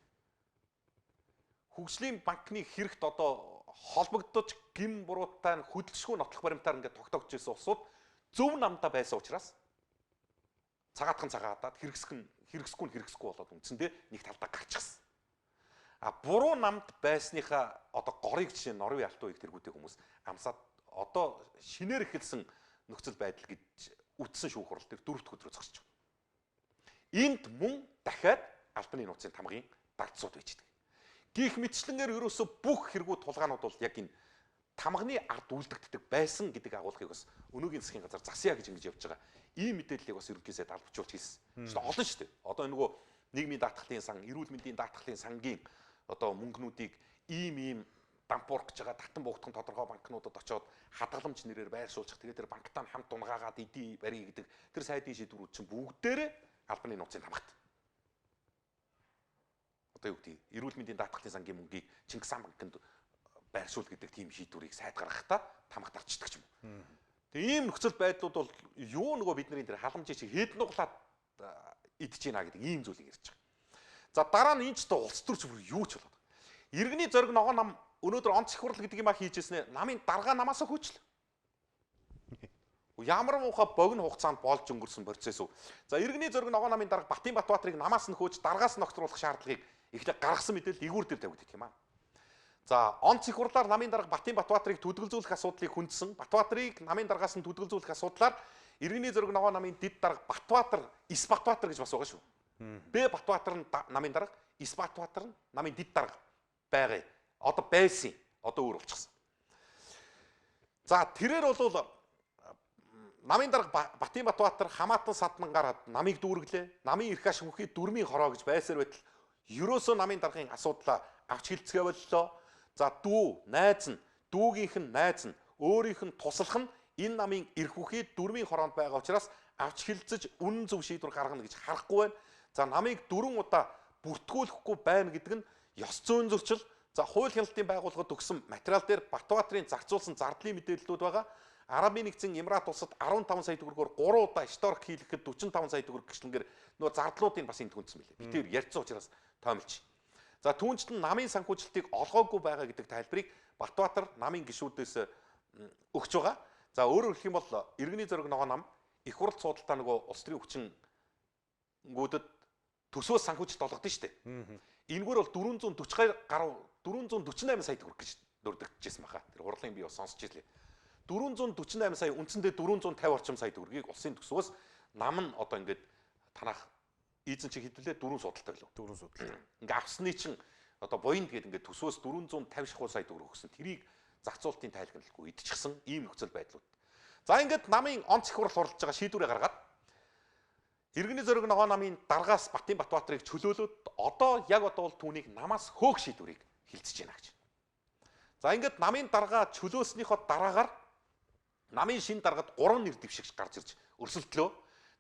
Хөгжлийн банкны хэрэгт одоо холбогдож гин буруутай хөдөлшгүй нотлох баримтаар ингээд тогтоогч ирсэн улсууд зөв намдаа байсан учраас цагаатхан цагаатаад хэрэгсэхгүй болоод үндсэндээ нэг талдаа гарчихсан. Буруу намд байсныхаа одоо горыг жишээ нь Норвегийн алтан үеиг тэргүүтэй хүмүүс амсаад одоо шинээр эхэлсэн нөхцөл байдал гэж үтсэн шүүх хурал дээр 4-р өдрөө зогсож байгаа. Энд мөн дахиад албаны нууцын тамгын дардсууд байж байгаа. Гих мэтчлэнгээр ерөөсө бүх хэрэгүүд тулгаанууд бол яг энэ тамганы ард үлдэгддэг байсан гэдэг агуулгыг бас өнөөгийн засгийн газар засъя гэж ингэж явж байгаа. ийм мэдээллийг бас ерөнхий сайд албачуулж хэлсэн. Шүү дээ олон шүү дээ. Одоо энэ нөгөө нийгмийн даатгалын сан, эрүүл мэндийн даатгалын сангийн одоо мөнгнүүдийг ийм дампуурах гэж байгаа татан буугдхан тодорхой банкнуудад очоод хадгаламж нэрээр байршуулчих. Тэгээд тэр банктаа хамт унгаагаад эдий барья гэдэг тэр сайдын шийдвэрүүд чинь бүгдээрээ албаны нууцын тамгат. Одоо юу гэдэг эрүүл мэндийн даатгалын сангийн мөнгийг Чингис хаан банкнд байршуул гэдэг тийм шийдвэрийг сайд гаргахтаа тамгат арчдаг юм. Тэгээ ийм нөхцөл байдлууд бол юу нөгөө бидний тэр халамжийн шиг хэд нуглаад идэж гинэ гэдэг ийм зүйлийг ярьж байгаа. За дараа нь энэ ч та улс төрч бүр юу ч болоод. Иргэний зориг ногоо нам өнөөдөр онц их хурал гэдэг юм а хийжсэн намын дарга намаасаа хөөчлөө. Ямар муухай богино хугацаанд болж өнгөрсөн процесс үү. За иргэний зориг ногоо намын дарга Батын Батбаатарыг намаас нь хөөж даргаас нь огцруулах шаардлагыг эхлээ гаргасан мэдээлэл игүүр дээр тавигддаг юм а. За онц их хурлаар намын дарга Батын Батбаатарыг төдөлзүүлэх асуудлыг хүндсэн. Батбаатарыг намын даргаас нь төдөлзүүлэх асуудлаар иргэний зориг ногоо намын дэд дарга Батбаатар, Ис Батбаатар гэж бас байгаа шүү. Б Батбаатар нь намын дарга, Ис Батбаатар нь намын дэд дарга байгаа. Одоо байсан. Одоо өөр болчихсон. За тэрээр бол намын дарга Батын Батбаатар хамаатан саднан гараад намыг дүүргэлээ. Намын эрх ашиг хөхий дүрмийн хороо гэж байсаар байтал ерөөсөө намын даргын асуудлаа авч хилцгээ боллоо. За дүү, найз нь, дүүгийнх нь найз нь, өөрийнх нь туслах нь энэ намын эрх хөхий дүрмийн хороонд байгаа учраас авч хилцэж үнэн зөв шийдвэр гаргана гэж харахгүй байна. За намыг 4 удаа бүртгүүлэхгүй байна гэдэг нь ёс зүйн зөрчил. За хууль хяналтын байгууллагад өгсөн материал дээр Батбаатарын зарцуулсан зардлын мэдээллүүд байгаа. Арабын нэгдсэн Эмират улсад 15 сая төгрөгөөр 3 удаа шторк хийлгэхэд 45 сая төгрөг гişлэнгээр нөгөө зардлуудыг бас энд хүндсэн мэлээ. Би тэр ярьсан учраас тоомлж. За түүнчлэн намын санхүүжилтийг олгоогүй байгаа гэдэг тайлбарыг Батбаатар намын гишүүдээс өгч байгаа. За өөрөөр хэлэх юм бол иргэний зориг ногоо нам их хурл суудалтаа нөгөө улс төрийн хүчингүүдэд төсвөөс санхүүжилт олгодсон шүү дээ. Энэгээр бол 448 сая төгрөг гэж дурддагчжсэн баха. Тэр хурлын би бас сонсч ирлээ. 448 сая үндсэндээ 450 орчим сая төгрөгийг улсын төсвөөс нам нь одоо ингээд танах эзэн чи хэдүүлээ 4 судалтай билүү? 4 судалтай. Ингээ авсны чинь одоо буйнд гээд ингээд төсвөөс 450 шахуу сая төгрөг өгсөн. Тэрийг зарцуулалтын тайлгналгүй идчихсэн ийм нөхцөл байдлууд. За ингээд намын онц их хурл хуралж байгаа шийдвэрээ гаргаад иргэний зориг ногоо намын даргаас Батын Батбаатарыг чөлөөлөөд одоо яг одоо бол түүнийг намаас хөөх шийдвэрийг хилцэж байна гэж. За ингээд намын дарга чөлөөснийхөө дараагаар намын шин даргад 3 нэр дэвшигч гарч ирж өрсөлдлөө.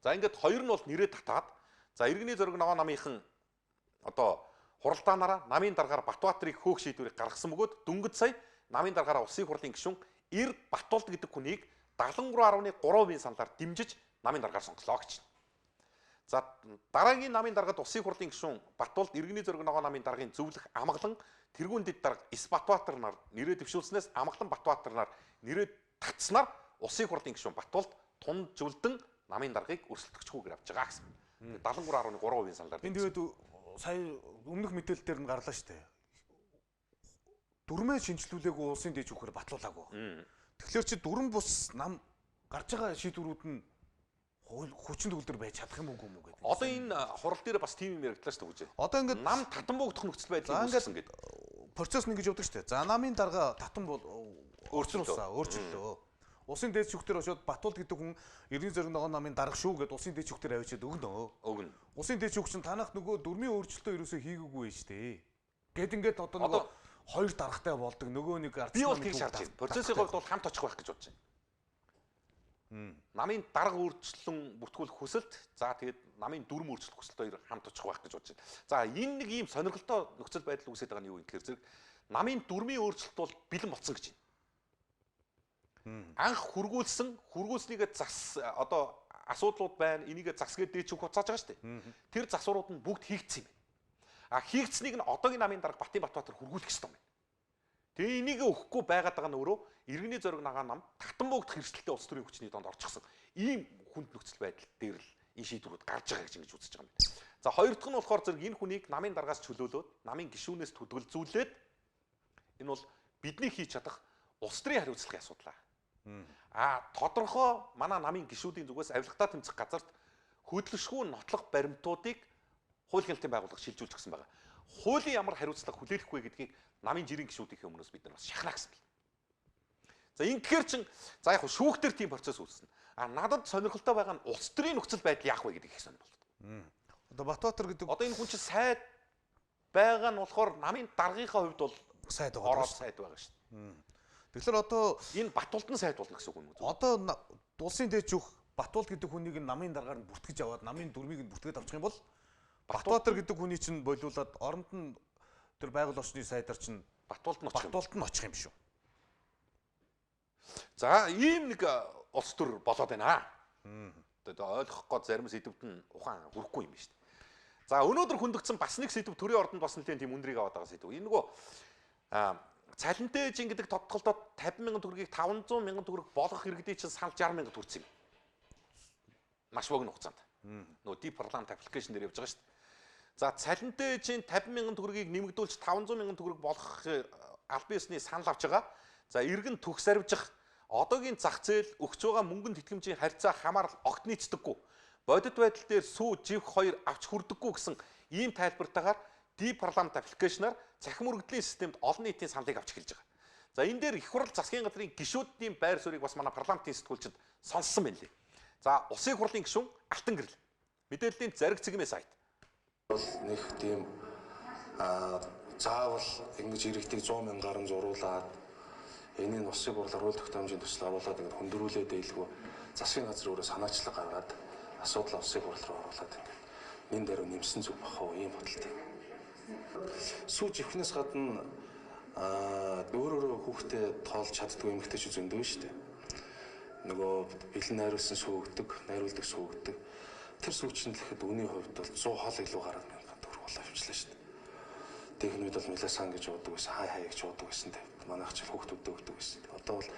За ингээд 2 нь бол нэрээ татаад за иргэний зориг ногоо намынхан одоо хуралдаанаараа намын даргаар Батбаатарыг хөөх шийдвэрийг гаргасан бөгөөд дөнгөж сая намын даргаараа улсын хурлын гишүүн Эр Батулд гэдэг хүнийг 73.3% саналаар дэмжиж намын даргаар сонголоо гэж. За дараагийн намын даргад улсын хурлын гишүүн Батулд иргэний зориг ногоо намын даргын зөвлөх амгалан тэргүүн дэд дарга Ис Батбаатар нар нэрээ дэвшүүлснээс амгалан Батбаатар нар нэрээ татснаар улсын хурлын гишүүн Батулд тунд зөвлөдөн намын даргыг өрсөлдөгчгүйгээр авч байгаа гэсэн. 73.3% саналаар. Энд тэгээд сая өмнөх мэдээлэл дээр нь гарлаа шүү дээ. Дүрмээ шинжилүүлээгүй улсын дэд жүхээр батлуулаагүй. Тэгэхээр чи дүрм бус нам гарч байгаа шийдвэрүүд нь хүчин төгөлдөр байж чадах юм уу гэдэг. Одоо энэ хурал дээр бас тийм юм яригдлаа шүү дээ. Одоо ингээд нам татан буугдах нөхцөл байдлыг үүсгэсэн гэдэг. Процесс нэг гэж явдаг шүү дээ. За намын дарга татан бол өөрчлөлөө. Улсын дээд шүүхтэр очоод Батулд гэдэг хүн иргэний зориг ногоо намын дарга шүү гэд улсын дээд шүүхтэр авчиад өгнө. Улсын дээд шүүгч нь танах нөгөө дүрмийн өөрчлөлтөө ерөөсөө хийгээгүй байж тээ. Гэт ингээд одоо нөгөө хоёр даргатай болдог нөгөө нэг би бол тийм шаардж байна. Процессын хувьд бол хамт очих байх гэж бодож байна. Намын дарга өөрчлөлөн бүртгүүлэх хүсэлт за тэгээд намын дүрм өөрчлөх хүсэлт хоёр хамт очих байх гэж бодож байна. За энэ нэг ийм сонирхолтой нөхцөл байдал үүсэж байгаа нь юу юм гэхээр зэрэг намын дүрмийн өөрчлөлт бол бэлэн болсон гэж байна. Анх хургуулсныг зас одоо асуудлууд байна. Энийг засгээд дээч өгөх хуцааж байгаа шүү дээ. Тэр засварууд нь бүгд хийгдсэн юм байна. Хийгдсэнийг нь одоогийн намын дарга Батын Батбаатар хургуулах ёстой юм байна. Тэгээ энийг өгөхгүй байгаад байгаа нь өөрөө иргэний зориг ногоо нам татан буугдах хэрэгсэлтэй улс төрийн хүчний донд орчихсон. Ийм хүнд нөхцөл байдал дээр л энэ шийдвэрүүд гарч байгаа гэж ингэж үзэж байгаа юм. За хоёр дахь нь болохоор зэрэг энэ хүнийг намын даргаас чөлөөлөөд намын гишүүнээс төдөлзүүлээд энэ бол бидний хийж чадах улс төрийн хариуцлагын асуудал. Тодорхой манай намын гишүүдийн зүгээс авилгатаа тэмцэх газарт хөдөлгөшгүй нотлох баримтуудыг хууль хяналтын байгууллага шилжүүлж өгсөн байгаа. Хуулийн ямар хариуцлага хүлээхгүй гэдгийг намын жирийн гишүүдийн өмнөөс бид нар бас шахна гэсэн бэл. За ингэхээр чин за яг шүүхтэр тийм процесс үүснэ. А надад сонирхолтой байгаа нь улс төрийн нөхцөл байдал яах вэ гэдэг их сонирхолтой. Одоо Батбаатар гэдэг Одоо энэ хүн чинь сайд байгаа нь болохоор намын даргийнхаа хувьд бол сайд байгаа ороод сайд байгаа шүү дээ. Тэгэхээр одоо Энэ Батулд нь сайд болно гэсэн үг юм үү? одоо улсын дээд шүүх Батуулд гэдэг хүнийг намын даргаар нь бүртгэж аваад намын дүрмийг нь бүртгээд авчих юм бол Батбаатар гэдэг хүний чинь болиулаад оронд нь тэр байгаль орчны сайдаар чинь Батулд нь очих юм. Батуулд нь очих юм шүү. За ийм нэг улс төр болоод байна. Одоо ойлгохгүй зарим сэдвүүд нь ухаан хүрхгүй юм байна шүү дээ. За өнөөдөр хүндэгдсэн бас нэг сэдв төрийн ордонд бас нэлээд тийм өндрийг аваад байгаа сэдв. Энэ нөгөө цалинтай эжин гэдэг тодтолдод 50,000 төгрөгийг 500,000 төгрөг болгох иргэдийн чинь санал 60,000 төгрөг юм. Маш богино хугацаанд. Нөгөө deep parliament application дээр явж байгаа шүү дээ. За цалинтай эжин 50,000 төгрөгийг нэмэгдүүлж 500,000 төгрөг болгох албан ёсны санал авч байгаа. За иргэн төгс сарвжих одоогийн зах зээл өгч байгаа мөнгөнд тэтгэмжийн харьцаа хамаарал огт нийцдэггүй. Бодит байдал дээр сүү живх хоёр авч хүрдэггүй гэсэн ийм тайлбартаагаар deep parliament application-аар цахим мөрөгдлийн системд олон нийтийн саналыг авч эхэлж байгаа. За энэ дээр их хурл засгийн газрын гишүүдийн байр суурийг бас манай парламентын сэтгүүлчид сонссон байна лээ. За улсын хурлын гишүүн Алтан гэрэл мэдээллийн зариг цэгмээ сайт. Бол нэг тийм заавал ингэж иргэдийг 100,000-аар нь зуруулаад энэний усыг хурлаар хууль тогтоомжийн төсөл оруулаад ингэ хүндрүүлээд байлгүй засгийн газар өөрөө санаачлаг гаргаад асуудал усыг хууль руу оруулаад ингэ энэ дээр нэмсэн зүг бах уу ийм бодолтой. Сүүж ихнээс гадна өөрөөрөө хүүхдээ тоолж чаддгүй эмэгтэйчүүд зөндөө шүү дээ. Нөгөө бэлэн найруулсан сүүгдэг, найруулдаг сүүгдэг. Тэр сүүчинд л ихэд үнийн хувьд бол 100 хол илүү гараад байна төгрөг болоо авчлаа шүү дээ. Техникүүд бол миласан гэж уудаг байсан, хай гэж уудаг байсан те. Манайх ч хүүхдүүдэд өгдөг байсан. Одоо бол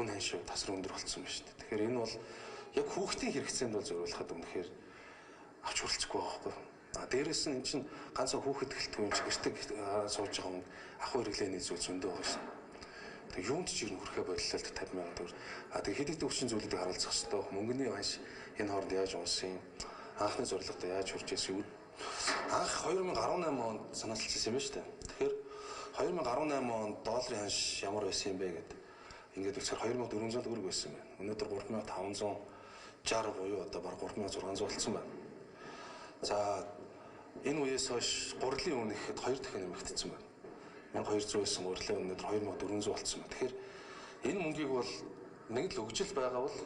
үн ханшиг тасар өндөр болсон байна шүү дээ. Тэгэхээр энэ бол яг хүүхдийн хэрэгцээнд бол зориулахад үнэхээр авч хүрэлцэхгүй байгаа байхгүй. Дээрээс нь эн чинь ганцхан хүүхэд гэлтгүй юм чи гэртэг сууж байгаа хүн ах хэрэглээний зүйл зөндөө байгаа шээ. Тэг юунд ч ирнэ хүрхэ боллоо 50,000 төгрөг. Тэг хэд хэдэн хүчин зүйлүүдийг харуулцах хэрэгтэй. Мөнгөний ханш энэ хооронд яаж унсан юм? Анхны зорилготой яаж хүрчээсэн юу? Анх 2018 онд санаачилсан юм байна шүү дээ. Тэгэхээр 2018 онд долларын ханш ямар байсан юм бэ гэдэг. Ингээд үсгээр 2,400 төгрөг байсан байна. Өнөөдөр 3,560 буюу одоо бараг 3,600 болсон байна. За энэ үеэс хойш гурилын үн ихэд 2 дахин нэмэгдсэн байна. 1200 байсан гурилын өнөөдөр 2400 болсон байна. Тэгэхээр энэ мөнгийг бол нэг л өгжил байгаа бол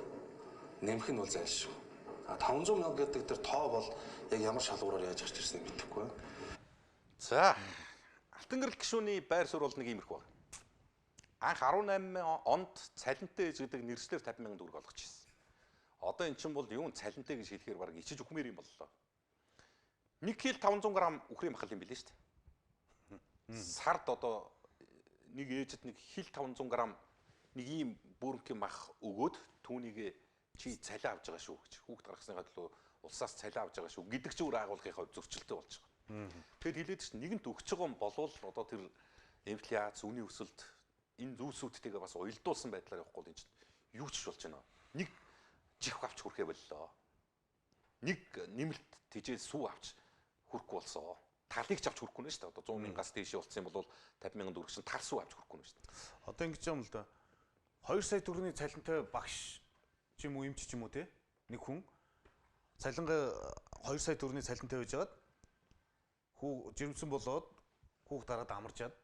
нэмэх нь бол зайлшгүй. 500,000 гэдэг тэр тоо бол яг ямар шалгуураар яаж гарч ирснийг мэдэхгүй байна. За Алтан гэрэл гишүүний байр суурь бол нэг иймэрхүү байна. Анх 18 онд цалинтай ээж гэдэг нэрслэр 50,000 төгрөг олгож ирсэн. Одоо эн чинь бол юу цалинтай гэж хэлэхээр баг ичиж үхмээр юм боллоо. 1 кг 500 г үхрийн махал юм билээ шүү дээ. Сард одоо нэг ээжэд нэг хил 500 г нэг ийм бүрэнхийн мах өгөөд түүнийг чи цалиа авч байгаа шүү гэж хүүхд гаргасныгаа төлөө улсаас цалиа авч байгаа шүү гэдэг ч өөр агуулгын хувь зөрчилтэй болж байгаа. Тэгэд хэлээд чинь нэгэнт өгч байгаа юм болвол одоо тэр инфляц, үнийн өсөлт энэ зүйлсүүдтэйгээ бас уялдуулсан байдлаар явахгүй бол энэ чинь юу ч болж байна. Нэг жих авч хүрхээ боллоо. Нэг нэмэлт тижээ сүү авч хүрхгүй болсон. Талыг ч авч хүрхгүй нэ шүү дээ. Одоо 100,000-аас дээш болсон юм бол 50,000 төгрөг чинь тал сүү авч хүрхгүй нэ шүү дээ. Одоо ингэж юм л да. 2 сая төгрөгийн цалинтай багш ч юм уу эмч ч юм уу те нэг хүн цалингаа 2 сая төгрөгийн цалинтай байж байгаад хүү жирэмсэн болоод хүүхд дараад амарчаад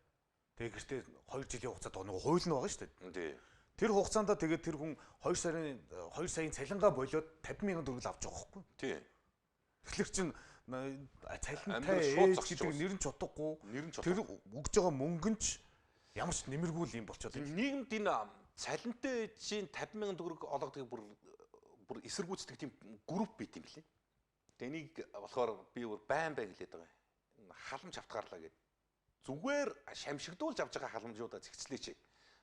тэгээ гэртээ 2 жилийн хугацаанд нэг хууль нь байгаа шүү дээ. Тий. Тэр хугацаанд тэгээд тэр хүн 2 саяын цалингаа болоод 50,000 төгрөг авч байгаа байхгүй. Тий. Тэгэхээр чин цалинтай ээж гэдэг нэр нь ч утгагүй. Тэр өгж байгаа мөнгө нь ч ямар ч нэмэргүй юм болчиход байна. Нийгэмд энэ цалинтай ээжийн 50,000 төгрөг олгодгийг бүр эсэргүүцдэг тийм групп бит юм лээ. Тэгээ энийг болохоор би бүр байн хэлээд байгаа юм. Халамж автгаарлаа гэдэг. Зүгээр шамшигдуулж авч байгаа халамжуудаа зэгцлээч.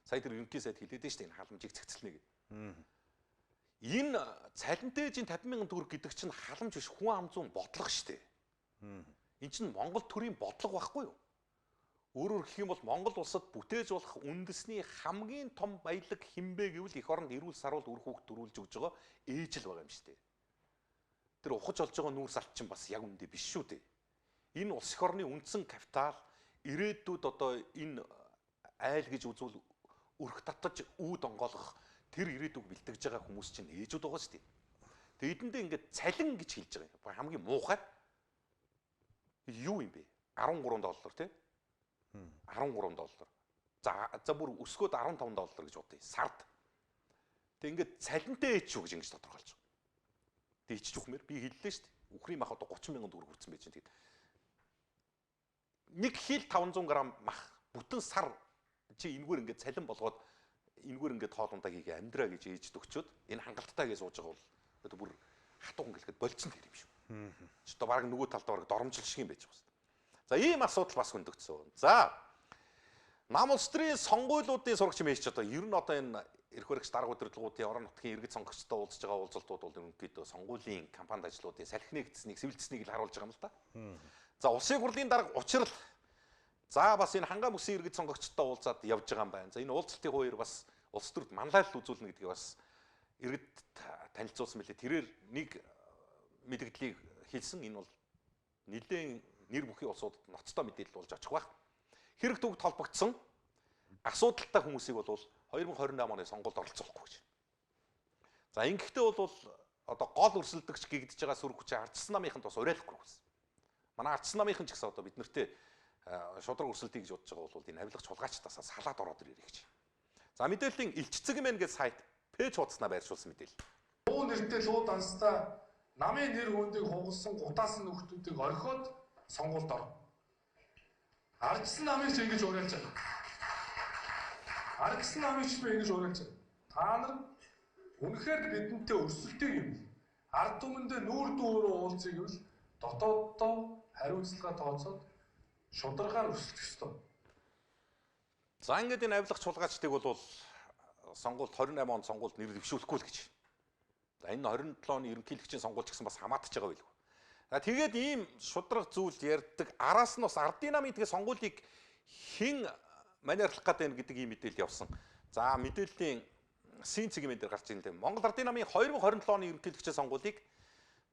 Сая тэр ерөнхий сайд хэлээд нь шүү дээ энэ халамжийг зэгцэлнэ гэдэг. Энэ цалинтай ээжийн 50,000 төгрөг гэдэг чинь халамж биш хүн ам зүүн бодлого шүү дээ. Энэ чинь Монгол төрийн бодлого байхгүй юу? Өөрөөр хэлэх юм бол Монгол улсад бүтээж болох үндэсний хамгийн том баялаг хинбэ гэвэл эх оронд эрүүл саруул үр хүүхд төрүүлж өгж байгаа ээж л байгаа юм шүү дээ. Тэр ухаж олж байгаа нүүр салт чинь бас яг үндэ биш шүү дээ. Энэ улс эх орны үндсэн капитал ирээдүйд одоо энэ айл гэж үзвэл өрх татаж үүд онгоолгох тэр ирээдүг бэлтгэж байгаа хүмүүс чинь ээжүүд байгаа шүү дээ. Тэгээ эдэндээ ингээд цалин гэж хэлж байгаа. Хамгийн муухай юу юм бэ? $13 тий? $13. За бүр өсгөөд $15 гэж бодъё. Сард. Тэг ингээд цалинтай ээж шүү гэж ингэж тодорхойлж байгаа. Тэг ичж үхмээр би хэллээ шүү дээ. Үхрийн мах одоо 30,000 төгрөг хүрсэн байж байгаа. Тэгэд 1 хил 500 г мах бүтэн сар чи энэгээр ингээд цалин болгоод энэгээр ингээд хоолундаа хийгээ амьдраа гэж ээжд өгчөөд энэ хангалттай гэж сууж байгаа бол одоо бүр хатуу гэлэхэд болцсон тэр юм шүү. Чи одоо баг нөгөө талд баг доромжил шиг юм байж байгаа юм. За ийм асуудал бас хөндөгдсөн. За нам улс төрийн сонгуулиудын сурагч мэж одоо ер нь одоо энэ эрх баригч дарга удирдлагуудын орон нутгийн иргэд сонгогчтой уулзж байгаа уулзалтууд бол ерөнхийдөө сонгуулийн кампанит ажлуудын салхины хэцнийг сэвэлцсэнийг л харуулж байгаа юм л да. За улсын хурлын дарга учрал за бас энэ хангаан бүсийн иргэд сонгогчтой уулзаад явж байгаа юм байна. За энэ уулзалтын хувьд бас улс төрд манлайлал үзүүлнэ гэдгийг бас иргэд танилцуулсан мөлий. Тэрээр нэг мэдээллийг хэлсэн. Энэ бол нэлээд нэр бүхий улсуудад ноцтой мэдээлэл болж очих байх. Хэрэг төгд холбогдсон асуудалтай хүмүүсийг бол 2028 оны сонгуульд оролцуулахгүй гэж. За ингэхдээ бол одоо гол өрсөлдөгч гэгдэж байгаа сүрэг хүчээ ардчсан намынханд бас уриалахгүй гэсэн. Манай ардчсан намынхан ч гэсэн одоо бид нартэй шудраг өрсөлдөе гэж бодож байгаа бол энэ авилгач хулгайчдаас салаад ороод ирэх гэж. За мэдээллийн элчцэг мэн гэж сайт пэйж хуудаснаа байршуулсан мэдээлэл. Луу нэртэй луу данстай намын нэр хүндийг хугалсан гутаасан нөхдүүдийг орхиод сонгуульд орно. Ардчсан намыг ч ингэж уриалж байгаа. Ардчсан намыг ч ингэж уриалж байгаа. Та нар үнэхээр бидэнтэй өрсөлдөг юм. Ард түмэндээ нүүр дүүрөө уулзъя гэвэл дотооддоо хариуцлага тооцоод шударгаар өрсөлдөх ёстой. За ингээд энэ авилгач хулгайчдыг бол сонгуульд 28 онд сонгуульд нэр дэвшүүлэхгүй л гэж. За энэ 27 оны ерөнхийлөгчийн сонгуульч гэсэн бас хамаатж байгаа байлгүй. За тэгээд ийм шудраг зүйл ярьдаг араас нь бас ардын намын тэгээ сонгуулийг хэн маниарлах гэдэг гэдэг ийм мэдээлэл явсан. За мэдээллийн син цэгийн дээр гарч ирсэн. Монгол ардын намын 2027 оны ерөнхийлөгчийн сонгуулийг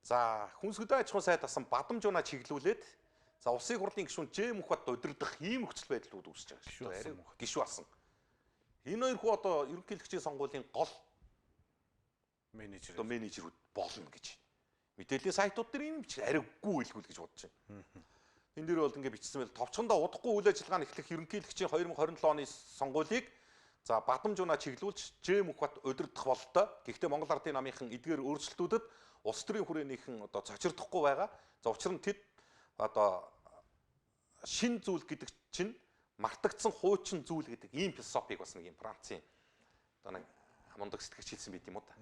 за хүнс хөдөө аж ахуйн сайд асан Бадамжууна чиглүүлээд за улсын хурлын гишүүн Ж Мухбат удирдах ийм нөхцөл байдлууд үүсэж байгаа. Гишүү асан. Энэ хоёр хүү одоо ерөнхийлөгчийн сонгуулийн гол менежерүүд болно гэж. Мэдээллийн сайтууд дээр энэ бичих ариггүй илгүүл гэж бодож байна. Энэ дээр бол ингээд бичсэн байл товчхондоо удахгүй үйл ажиллагаа эхлэх ерөнхийлөгчийн 2027 оны сонгуулийг за Бадамжууна чиглүүлж Ж Мухбат удирдах бололтой. Гэхдээ Монгол ардын намынхан эдгээр өөрчлөлтүүдэд улс төрийн хүрээнийхэн одоо цочирдохгүй байгаа. За учир нь тэд одоо шин зүйл гэдэг чинь мартагдсан хуучин зүйл гэдэг ийм философиг бас нэг юм Францын одоо нэг мундаг сэтгэгч хэлсэн байт юм уу та.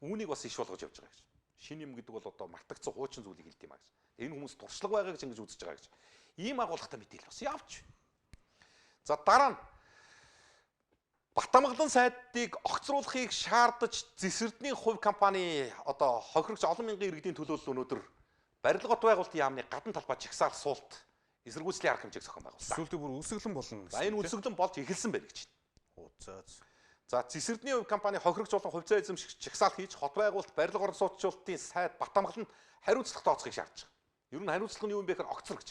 Үүнийг бас иш болгож явж байгаа гэж. Шин юм гэдэг бол одоо мартагдсан хуучин зүйлийг хэлдэг юм аа гэж. Энэ хүмүүс туршлага байгаа гэж ингэж үзэж байгаа гэж. Ийм агуулгатай мэдээлэл бас явж. За дараа нь Батамгалан сайдыг огцруулахыг шаардаж Зэсэрдний хувь компани одоо хохирогч олон мянган иргэдийн төлөөлөл өнөөдөр барилгот байгуулалтын яамны гадна талбай чагсаал суулт эсэргүүцлийн арга хэмжээг зохион байгуулсан. Сүүлдээ бүр үсгэлэн болно. За энэ үсгэлэн болж эхэлсэн байна гэж байна. За Зэсэрдний хувь компани хохирогч болон хувьцаа эзэмшигч чагсаал хийж хот байгуулалт барилга орон сууцчлалтын сайд Батамгаланд хариуцлага тооцохыг шаардж байгаа. Ер нь хариуцлага нь юу юм бэ гэхээр огцор гэж.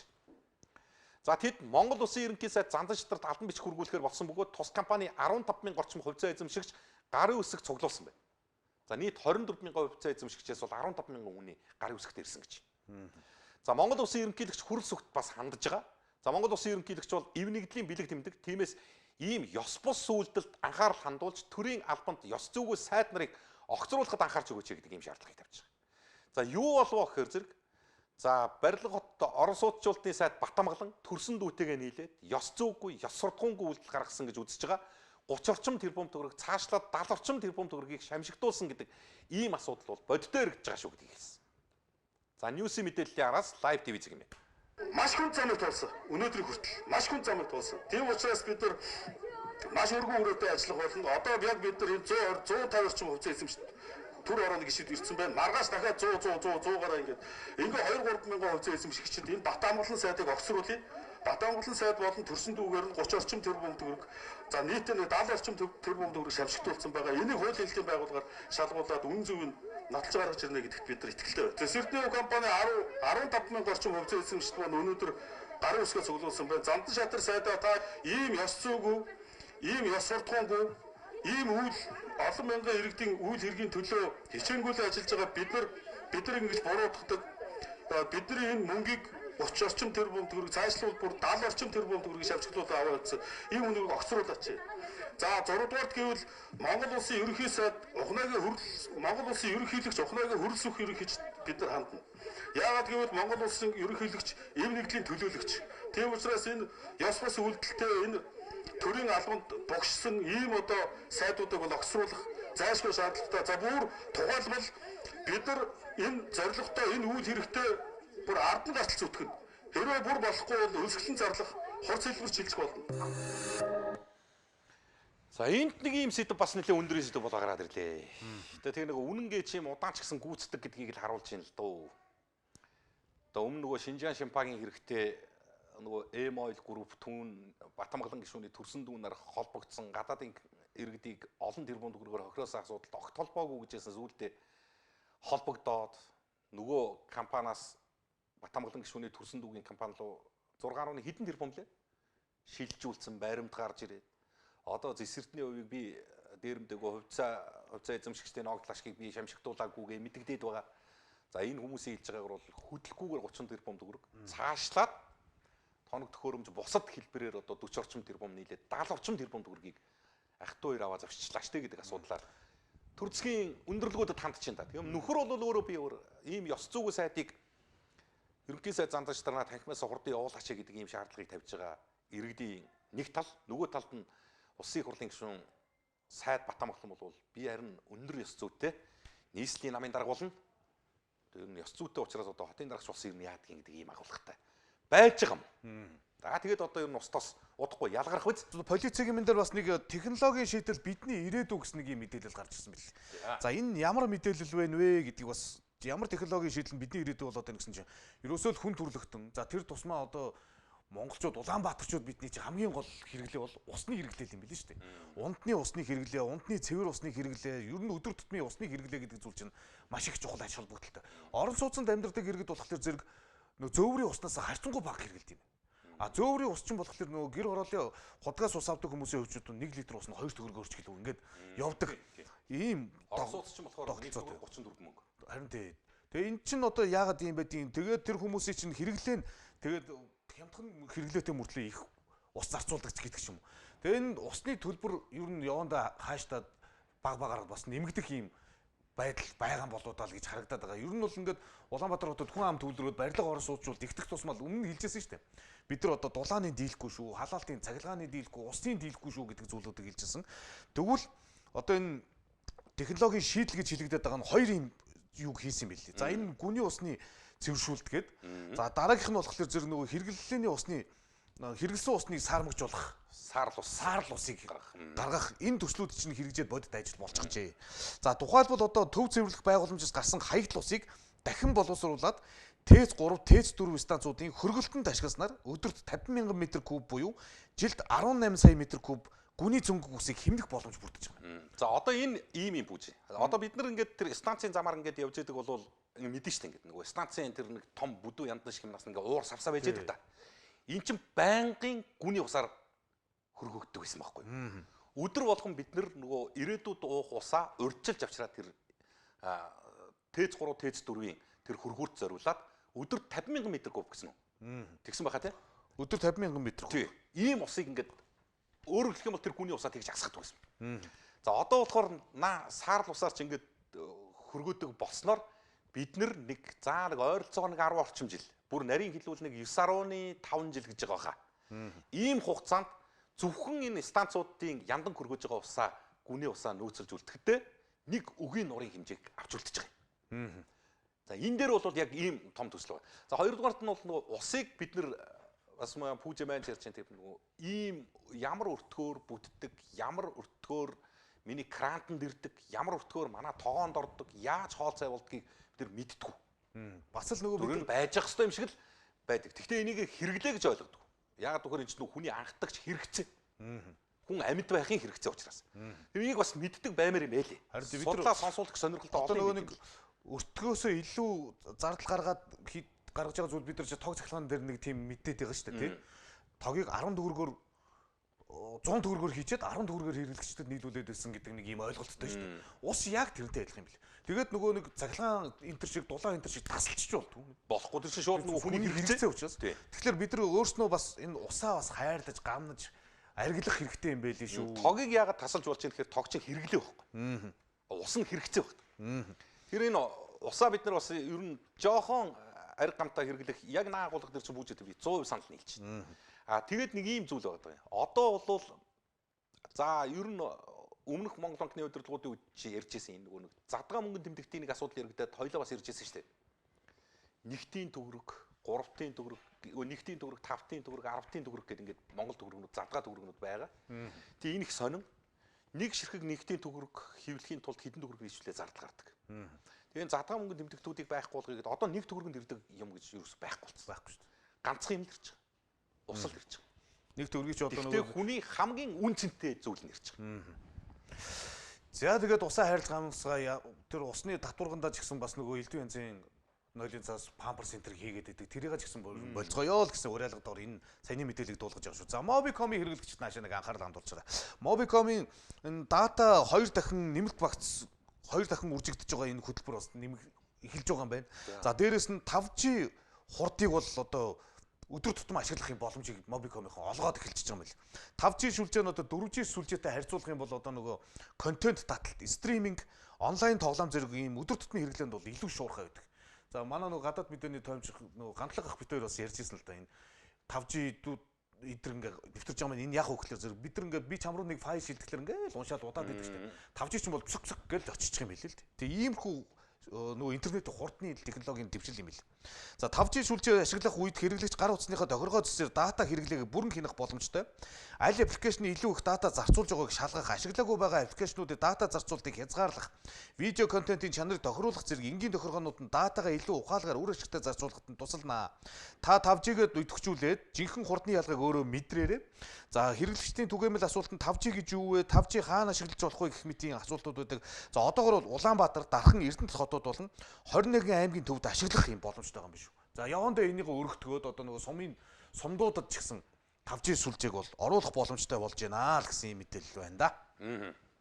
За тэд Монгол Улсын ерөнхий сайд Зандан шидарт албан бичиг хургуулахаар болсон бөгөөд тус компани 15,000 орчим хувьцаа эзэмшигч гарын үсэг цуглуулсан байна. За нийт 24,000 хувьцаа эзэмшигчээс бол 15,000 хүний гарын үсэгт ирсэн гэж. За Монгол Улсын ерөнхийлөгч хүрэл сүгт бас хандж байгаа. За Монгол Улсын ерөнхийлөгч бол эв нэгдлийн бэлэг тэмдэг. Тиймээс ийм ёс бус үйлдэлд анхаарал хандуулж төрийн албанд ёс зүйгүй сайд нарыг огцруулахад анхаарч өгөөч гэдэг ийм шаардлагыг тавьж байгаа. За юу болов гэхээр зэрэг за барилга хотод орон сууцчлалтын сайд Батамгалан төрсөн дүүтэйгээ нийлээд ёс зүйгүй, ёс суртахуунгүй үйлдэл гаргасан гэж үзэж байгаа. 30 орчим тэрбум төгрөг цаашлаад 70 орчим тэрбум төгрөгийг шамшигдуулсан гэдэг ийм асуудал бол бодиттой хэрэгжиж байгаа шүү гэдгийг хэлсэн. За Ньюсийн мэдээллийн араас Live TV зэрэг юм байна. Маш хүн замыг туулсан. Өнөөдрийг хүртэл маш хүн замыг туулсан. Тийм учраас бид нар маш өргөн өрөөтэй ажиллах болно. Одоо яг бид нар 150 орчим хувьцаа эзэмшиж төр орооны гişэд ирсэн байна. Маргааш дахиад 100-аараа ингээд 2-3 мянган хувьцаа эзэмшигчид энэ Батамгалан сайдыг огцруулъя. Батамгалан сайд болон төрсөн дүүгээр нь 30 орчим тэрбум төгрөг. За нийтээр 70 орчим тэрбум төгрөг шавшигдуулсан байгаа. Энийг хууль хэлтийн байгууллагаар шалгуулад үн зөв нь нотолж гаргаж ирнэ гэдэгт бид нар итгэлтэй байна. Зэсэрдний компани 15,000 орчим хувьцаа эзэмшигчид маань өнөөдөр гарын үсгээ цуглуулсан байна. Зандан шатар сайдаа та ийм ёс зүйгүй ийм ёс суртахуунгүй ийм үйл олон мянган иргэдийн үйл хэргийн төлөө хичээнгүйлэн ажиллаж байгаа бид нар ингэж буруутгадаг бидний энэ мөнгийг 30 орчим тэрбум төгрөг цаашлуул бүр 70 орчим тэрбум төгрөгийг шавчглуулаад аваад үзсэн. Ийм үнийг огцруулаач. За 6 дугаарт гэвэл Монгол улсын ерөнхий сайд Монгол улсын ерөнхийлөгч ухнаагийн хөрөлсөх ерөнхийч бид нар хандна. Яагаад гэвэл Монгол улсын ерөнхийлөгч эв нэгдлийн төлөөлөгч. Тийм учраас энэ ёс бус үйлдэлтэй энэ төрийн албанд богшсон ийм одоо сайдуудыг бол огцруулах зайлшгүй шаардлагатай. За бүр тухайлбал бид нар энэ зорилготой энэ үйл хэрэгтэй бүр ард нь гартал зүтгэн. Хэрвээ бүр болохгүй бол өлсгөлэн зарлах хурц хэлбэрч хилжих болно. За энд нэг ийм сэдв бас нэлээд өндөр сэдв болоо гараад ирлээ. Тэгээ нэг үнэнгээ чим удаан ч гэсэн гүйцэтгэх гэдгийг л харуулж байна л дөө. Одоо өмнө нөгөө Шинжаан Шимпагийн хэрэгтэй нөгөө Эм-ойл групп түүн Батамгалан гишүүний төрсөн дүүнээр холбогдсон гадаадын иргэдийг олон тэрбум төгрөгөөр хохиросон асуудалд огт холбоогүй гэжсэн зүйлдээ холбогдоод нөгөө компаниас Батамгалан гишүүний төрсөн дүүгийн компани руу 6.1 хэдэн тэрбум лээ шилжүүлсэн баримт гарч ирээд одоо зэсэртний хувийг би дээрэмдэгөө хувьцаа эзэмшигчдийн ногдол ашгийг би шамшигдуулаагүйгээ мэдэгдээд байгаа. За энэ хүмүүсийн хэлж байгаагаар бол хөдөлгүүгээр 30 тэрбум төгрөг цаашлаад тоног төхөөрөмж бусад хэлбэрээр одоо 40 орчим тэрбум нийлээд 70 орчим тэрбум төгрөгийг ахтуу хоёр аваа завшчлаа штэ гэдэг асуудлаар төр засгийн өндөрлгүүдэд хандж байна. Тийм нөхөр бол өөрөө би ийм ёс зүйн сайдыг ерөнхий сайд зандаж тарна танхимаас хурдан явуулаач гэдэг ийм шаардлагыг тавьж байгаа иргэдийн нэг тал нөгөө талд нь улсын их хурлын гишүүн сайд Батамгалан бол би харин өндөр ёс зүйтэй нийслэлийн намын дарга болно. Тэр нь ёс зүйтэй учраас одоо хотын дарагч улсын ирнэ яадгийн гэдэг ийм агуулгатай байж байгаа юм. За тэгээд одоо ер нь устдаас удахгүй ялгарх биз. Полицийн юм дээр бас нэг технологийн шийдэл бидний ирээдүй гэсэн нэг юм мэдээлэл гарч ирсэн байл. За энэ ямар мэдээлэл вэ нвэ гэдгийг бас ямар технологийн шийдэл нь бидний ирээдүй болоод байна гэсэн чинь ерөөсөө л хүн төрлөختөн. За тэр тусмаа одоо монголчууд Улаанбаатарчууд бидний чинь хамгийн гол хэрэглээ бол усны хэрэглээ юм билээ шүү дээ. Унтны усны хэрэглээ, унтны цэвэр усны хэрэглээ, ер нь өдөр тутмын усны хэрэглээ гэдэг зүйл чинь маш их чухал ач холбогдолтой. Орон сууцнд амьдардаг иргэд болохоор зэрэг нөө зөөврийн уснаас харьцангуй бага хэрэглэдэг юм. А зөөврийн ус чинь болохоор нөө гэр хороолын худгаас ус авдаг хүмүүсийн хувьд 1 литр ус нь 2 төгрөгөөр ч гэлөө ингээд явдаг. Ийм орон сууц чинь болохоор 1.34 мөнгө. Харин тэгээ эн чинь одоо яагаад юм бэ тийм тэгээд тэр хүмүүсийн чинь хэрэглээ нь тэгээд хямдхан хэрэглээтэй мөртлөө их ус зарцуулдаг гэдэг ч юм уу. Тэгээ энэ усны төлбөр ер нь явандаа хааштай баг багаар бас нэмэгдэх юм байдал байгаа болоодаа л гэж харагдаад байгаа. Ер нь бол ингээд Улаанбаатар хотод хүн ам төвлөрөөд барилга орон сууцуул ихтэх тусмал өмнө нь хэлжсэн шүү дээ. Бид нар одоо дулааны дийлэхгүй шүү, халаалтын цахилгааны дийлэхгүй, усны дийлэхгүй шүү гэдэг зүйлүүдийг хэлжсэн. Тэгвэл одоо энэ технологийн шийдэл гэж хэлэгдээд байгаа нь хоёр юм юг хийсэн юм билээ. За энэ гүний усны цэвэршүүлдэгээд за дараагийнх нь болохоор зэрэг нөгөө хэрэглээний усны хэрэглэсэн усныг саармагжуулах саарл усыг гаргах энэ төслүүд чинь хэрэгжээд бодит ажил болчихжээ. За тухайлбал одоо төв цэвэрлэх байгууламжаас гарсан хаягдл усыг дахин боловсруулад ТЭЦ 3, ТЭЦ 4 станцуудын хөргөлтөнд ашигласнаар өдөрт 50,000 м3 буюу жилд 18 сая м3 гүний цөмгөг усыг хэмнэх боломж бүрдэж байгаа. За одоо энэ ийм юм бүүж. Одоо бид нар ингээд тэр станцын замаар ингээд явж байдаг бол мэдэн штэ ингээд нөгөө станцын тэр нэг том бүдүү яндан шиг юмнаас ингээд уур савсаа байж байдаг та. Эн чин байнгын гүний усаар хөргөгддөг байсан байхгүй. Өдөр болгон бид нар нөгөө ирээдүйд уух усаа урьдчилж авчраад тэр ТЭЦ 3, ТЭЦ 4-ийн тэр хөргүүрт зориулаад өдөр 50,000 м3 гэсэн үү? Тэгсэн байхаа тий? Өдөр 50,000 м3. Тий. Ийм усыг ингээд өөрөөр хэлэх юм бол тэр гүний усаа тэгж асгах гэсэн. За одоо болохоор саарл усаар ч ингээд хөргөөдөг болсноор бид нар нэг ойролцоогоо нэг 10 орчим жил бүр нарийн хэлбэл нэг 9.5 жил гэж байгаа хаа. Ийм хугацаанд зөвхөн энэ станцуудын яндан хөргөж байгаа усаа гүний усаа нөөцөлж үлдэхдээ нэг өгийн нурын хэмжээг авч үлдэж байгаа юм. За энэ дээр бол яг ийм том төсөл байна. За хоёрдугаарт нь бол нөгөө усыг бид нар бас пүүжэ маань ярьж байгаа тийм нөгөө ийм ямар өртгөөр бүтдэг, ямар өртгөөр миний крантанд ирдэг, ямар өртгөөр манай тоогоонд ордог, яаж хоол цай болдгийг бид нар мэддэггүй. Бас л нөгөө бид байж ах хэвээр юм шиг л байдаг. Гэхдээ энийг хэрэглээ гэж ойлгодог. Яг тэгэхээр энэ чинь хүний анхдагч хэрэгцээ. Хүн амьд байхын хэрэгцээ учраас. Энийг бас мэддэг баймаар юм байлээ. Судлаа сонсуулах сонирхолтой олон нэг өртгөөсөө илүү зардал гаргаж байгаа зүйл бид нар ч тог цахилгаан дээр нэг тийм мэдээд байгаа шүү дээ тий. Тогийг 10 төгрөгөөр 100 төгрөгөөр хийчихэд 10 төгрөгөөр хэрэглэгчдэд нийлүүлээд байсан гэдэг нэг ийм ойлголттой шүү дээ. Ус яг тэрнтэй адилхан юм бэл. Тэгээд нөгөө нэг цаглагаан энтер шиг дулаан энтер шиг тасалчиж болтгүй. Болохгүй тэр чинь шууд нөгөө хүний хэрэгцээ учраас. Тэгэхээр бид нар өөрснөө бас энэ усаа бас хайрлаж, гамнаж аргилах хэрэгтэй юм байлээ шүү. Тогийг яагаад тасалж болж байгаа гэхээр тог чинь хэрэглээ байхгүй. Ус нь хэрэгцээ байхгүй. Тэр энэ усаа бид нар бас ер нь жоохон ариг гамтаа хэрэглэх яг наагуулах дээр чинь бүүжээд би 100% санал нийлж байна. Тэгээд нэг ийм зүйл байгаа юм. Одоо бол за ер нь өмнөх Монгол банкны удирдлагуудын үед чи ярьжсэн энэ нөгөө нэг задгаа мөнгөнд тэмдэгтийн нэг асуудал яригадаад хоёлоо бас ярьжсэн шүү дээ. Нэгтийн төгрөг, гуравтын төгрөг, нэгтийн төгрөг, тавтын төгрөг, 10-ын төгрөг гэдэг ингээд Монгол төгрөгнүүд, задгаа төгрөгнүүд байгаа. Тэгээ энэ их сонин. Нэг ширхэг нэгтийн төгрөг хэвлэхийн тулд хэдэн төгрөг ижлээ зардал гардаг. Тэгээ задгаа мөнгөнд тэмдэгтүүдийг байхгүй болгоё гэдэг. Одоо нэг төгрөгөнд ирдэг юм гэж юу ч байхгүй болсон. Байхгүй шүү дээ. Ганцхан юм л ирж байгаа. Усал ирж байгаа. Нэг төгрөгийг ч одоо нөгөө хүний хамгийн үн цэнтэй зүйл нь ирж байгаа. За тэгээд усаа хайрлах хамсгаа тэр усны татваргандаа ч гэсэн бас нөгөө элдв янзын нойлын цаас памперс центр хийгээд идэг. Тэрийг ч гэсэн болцгоё л гэсэн уриалгадаар энэ саяны мэдээллийг дуулгаж байгаа шүү. За Mobicom-ийн хэрэглэгчид наашаа нэг анхаарал хандуулж байгаа. Mobicom-ийн энэ дата 2 дахин нэмэлт багц 2 дахин үржигдэж байгаа энэ хөтөлбөр бас нэмэх эхэлж байгаа юм байна. За дээрэс нь 5G хурдыг бол одоо өдөр тутам ашиглах юм боломжийг Mobicom-ийнхан олгоод эхэлчихэж байгаа юм байна. 5G сүлжээ нь одоо 4G сүлжээтэй харьцуулах юм бол одоо нөгөө контент таталт, стриминг, онлайн тоглоом зэрэг ийм өдөр тутмын хэрэглээнд бол илүү шуурхай байдаг. За манай нөгөө гадаад мэдээний тоомчих нөгөө гантлаг ах бид хоёр бас ярьж ирсэн л да энэ 5G-дүүд эдгээр ингээ нэвтэрж байгаа юм энэ яг хөглөө зэрэг бид нар ингээ би чам руу нэг файл шилдэхлээр ингээл уншаад удаад идэв штэ. 5G ч юм бол псг гэж очиж юм билээ л дээ. Тэгээ иймэрхүү нөгөө интернет хурдны технологийн дэвшил юм бил. За 5G сүлжээ ашиглах үед хэрэглэгч гар утасныхаа тохиргоо зүсээр дата хэрэглээг бүрэн хянах боломжтой. Аль аппликейшны илүү их дата зарцуулж байгааг шалгах, ашиглаагүй байгаа аппликейшнуудад дата зарцуултыг хязгаарлах, видео контентын чанарыг тохируулах зэрэг энгийн тохиргоонууд нь датагаа илүү ухаалгаар үр ашигтай зарцуулахад нь тусалнаа. Та 5G-гээд идэвхжүүлээд жинхэнэ хурдны ялгааг өөрөө мэдрээрэй. За хэрэглэгчдийн түгээмэл асуултанд 5G гэж юу вэ? 5G хаана ашиглаж болох вэ гэх мэтийн асуултууд байдаг. За одоогор бол Улаанбаатар, Дархан, Эрдэнэт хотууд болон 21 аймгийн төвд ашиглах юм боломжтой байгаа юм биш үү? За явандаа энийг өргөтгөөд одоо нөгөө сумдуудад ч гэсэн 5G сүлжээг бол оруулах боломжтой болж байна л гэсэн юм мэдээлэл байна да.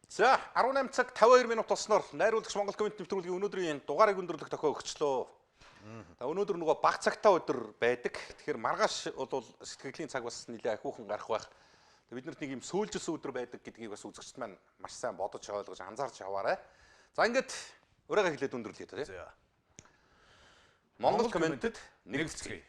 За 18 цаг 52 минут болсноор найруулагч Монгол коммент нэвтрүүлгийн өнөөдрийн дугаарыг өндөрлөх тохио өгчлөө. Өнөөдөр нөгөө баг цагтаа өдөр байдаг. Тэгэхээр маргааш бол сэтгэгдлийн цаг бас нэлээд ахиухан гарах байх. Бид нарт нэг юм сөүлжсэн өдөр байдаг гэдгийг бас үзэгчд маань маш сайн бодож ойлгож анзаарч аваарай. За ингээд урайгаа хэлээд өндөрлөе тий. За. Монгол комментэд нэгтгэцгээе.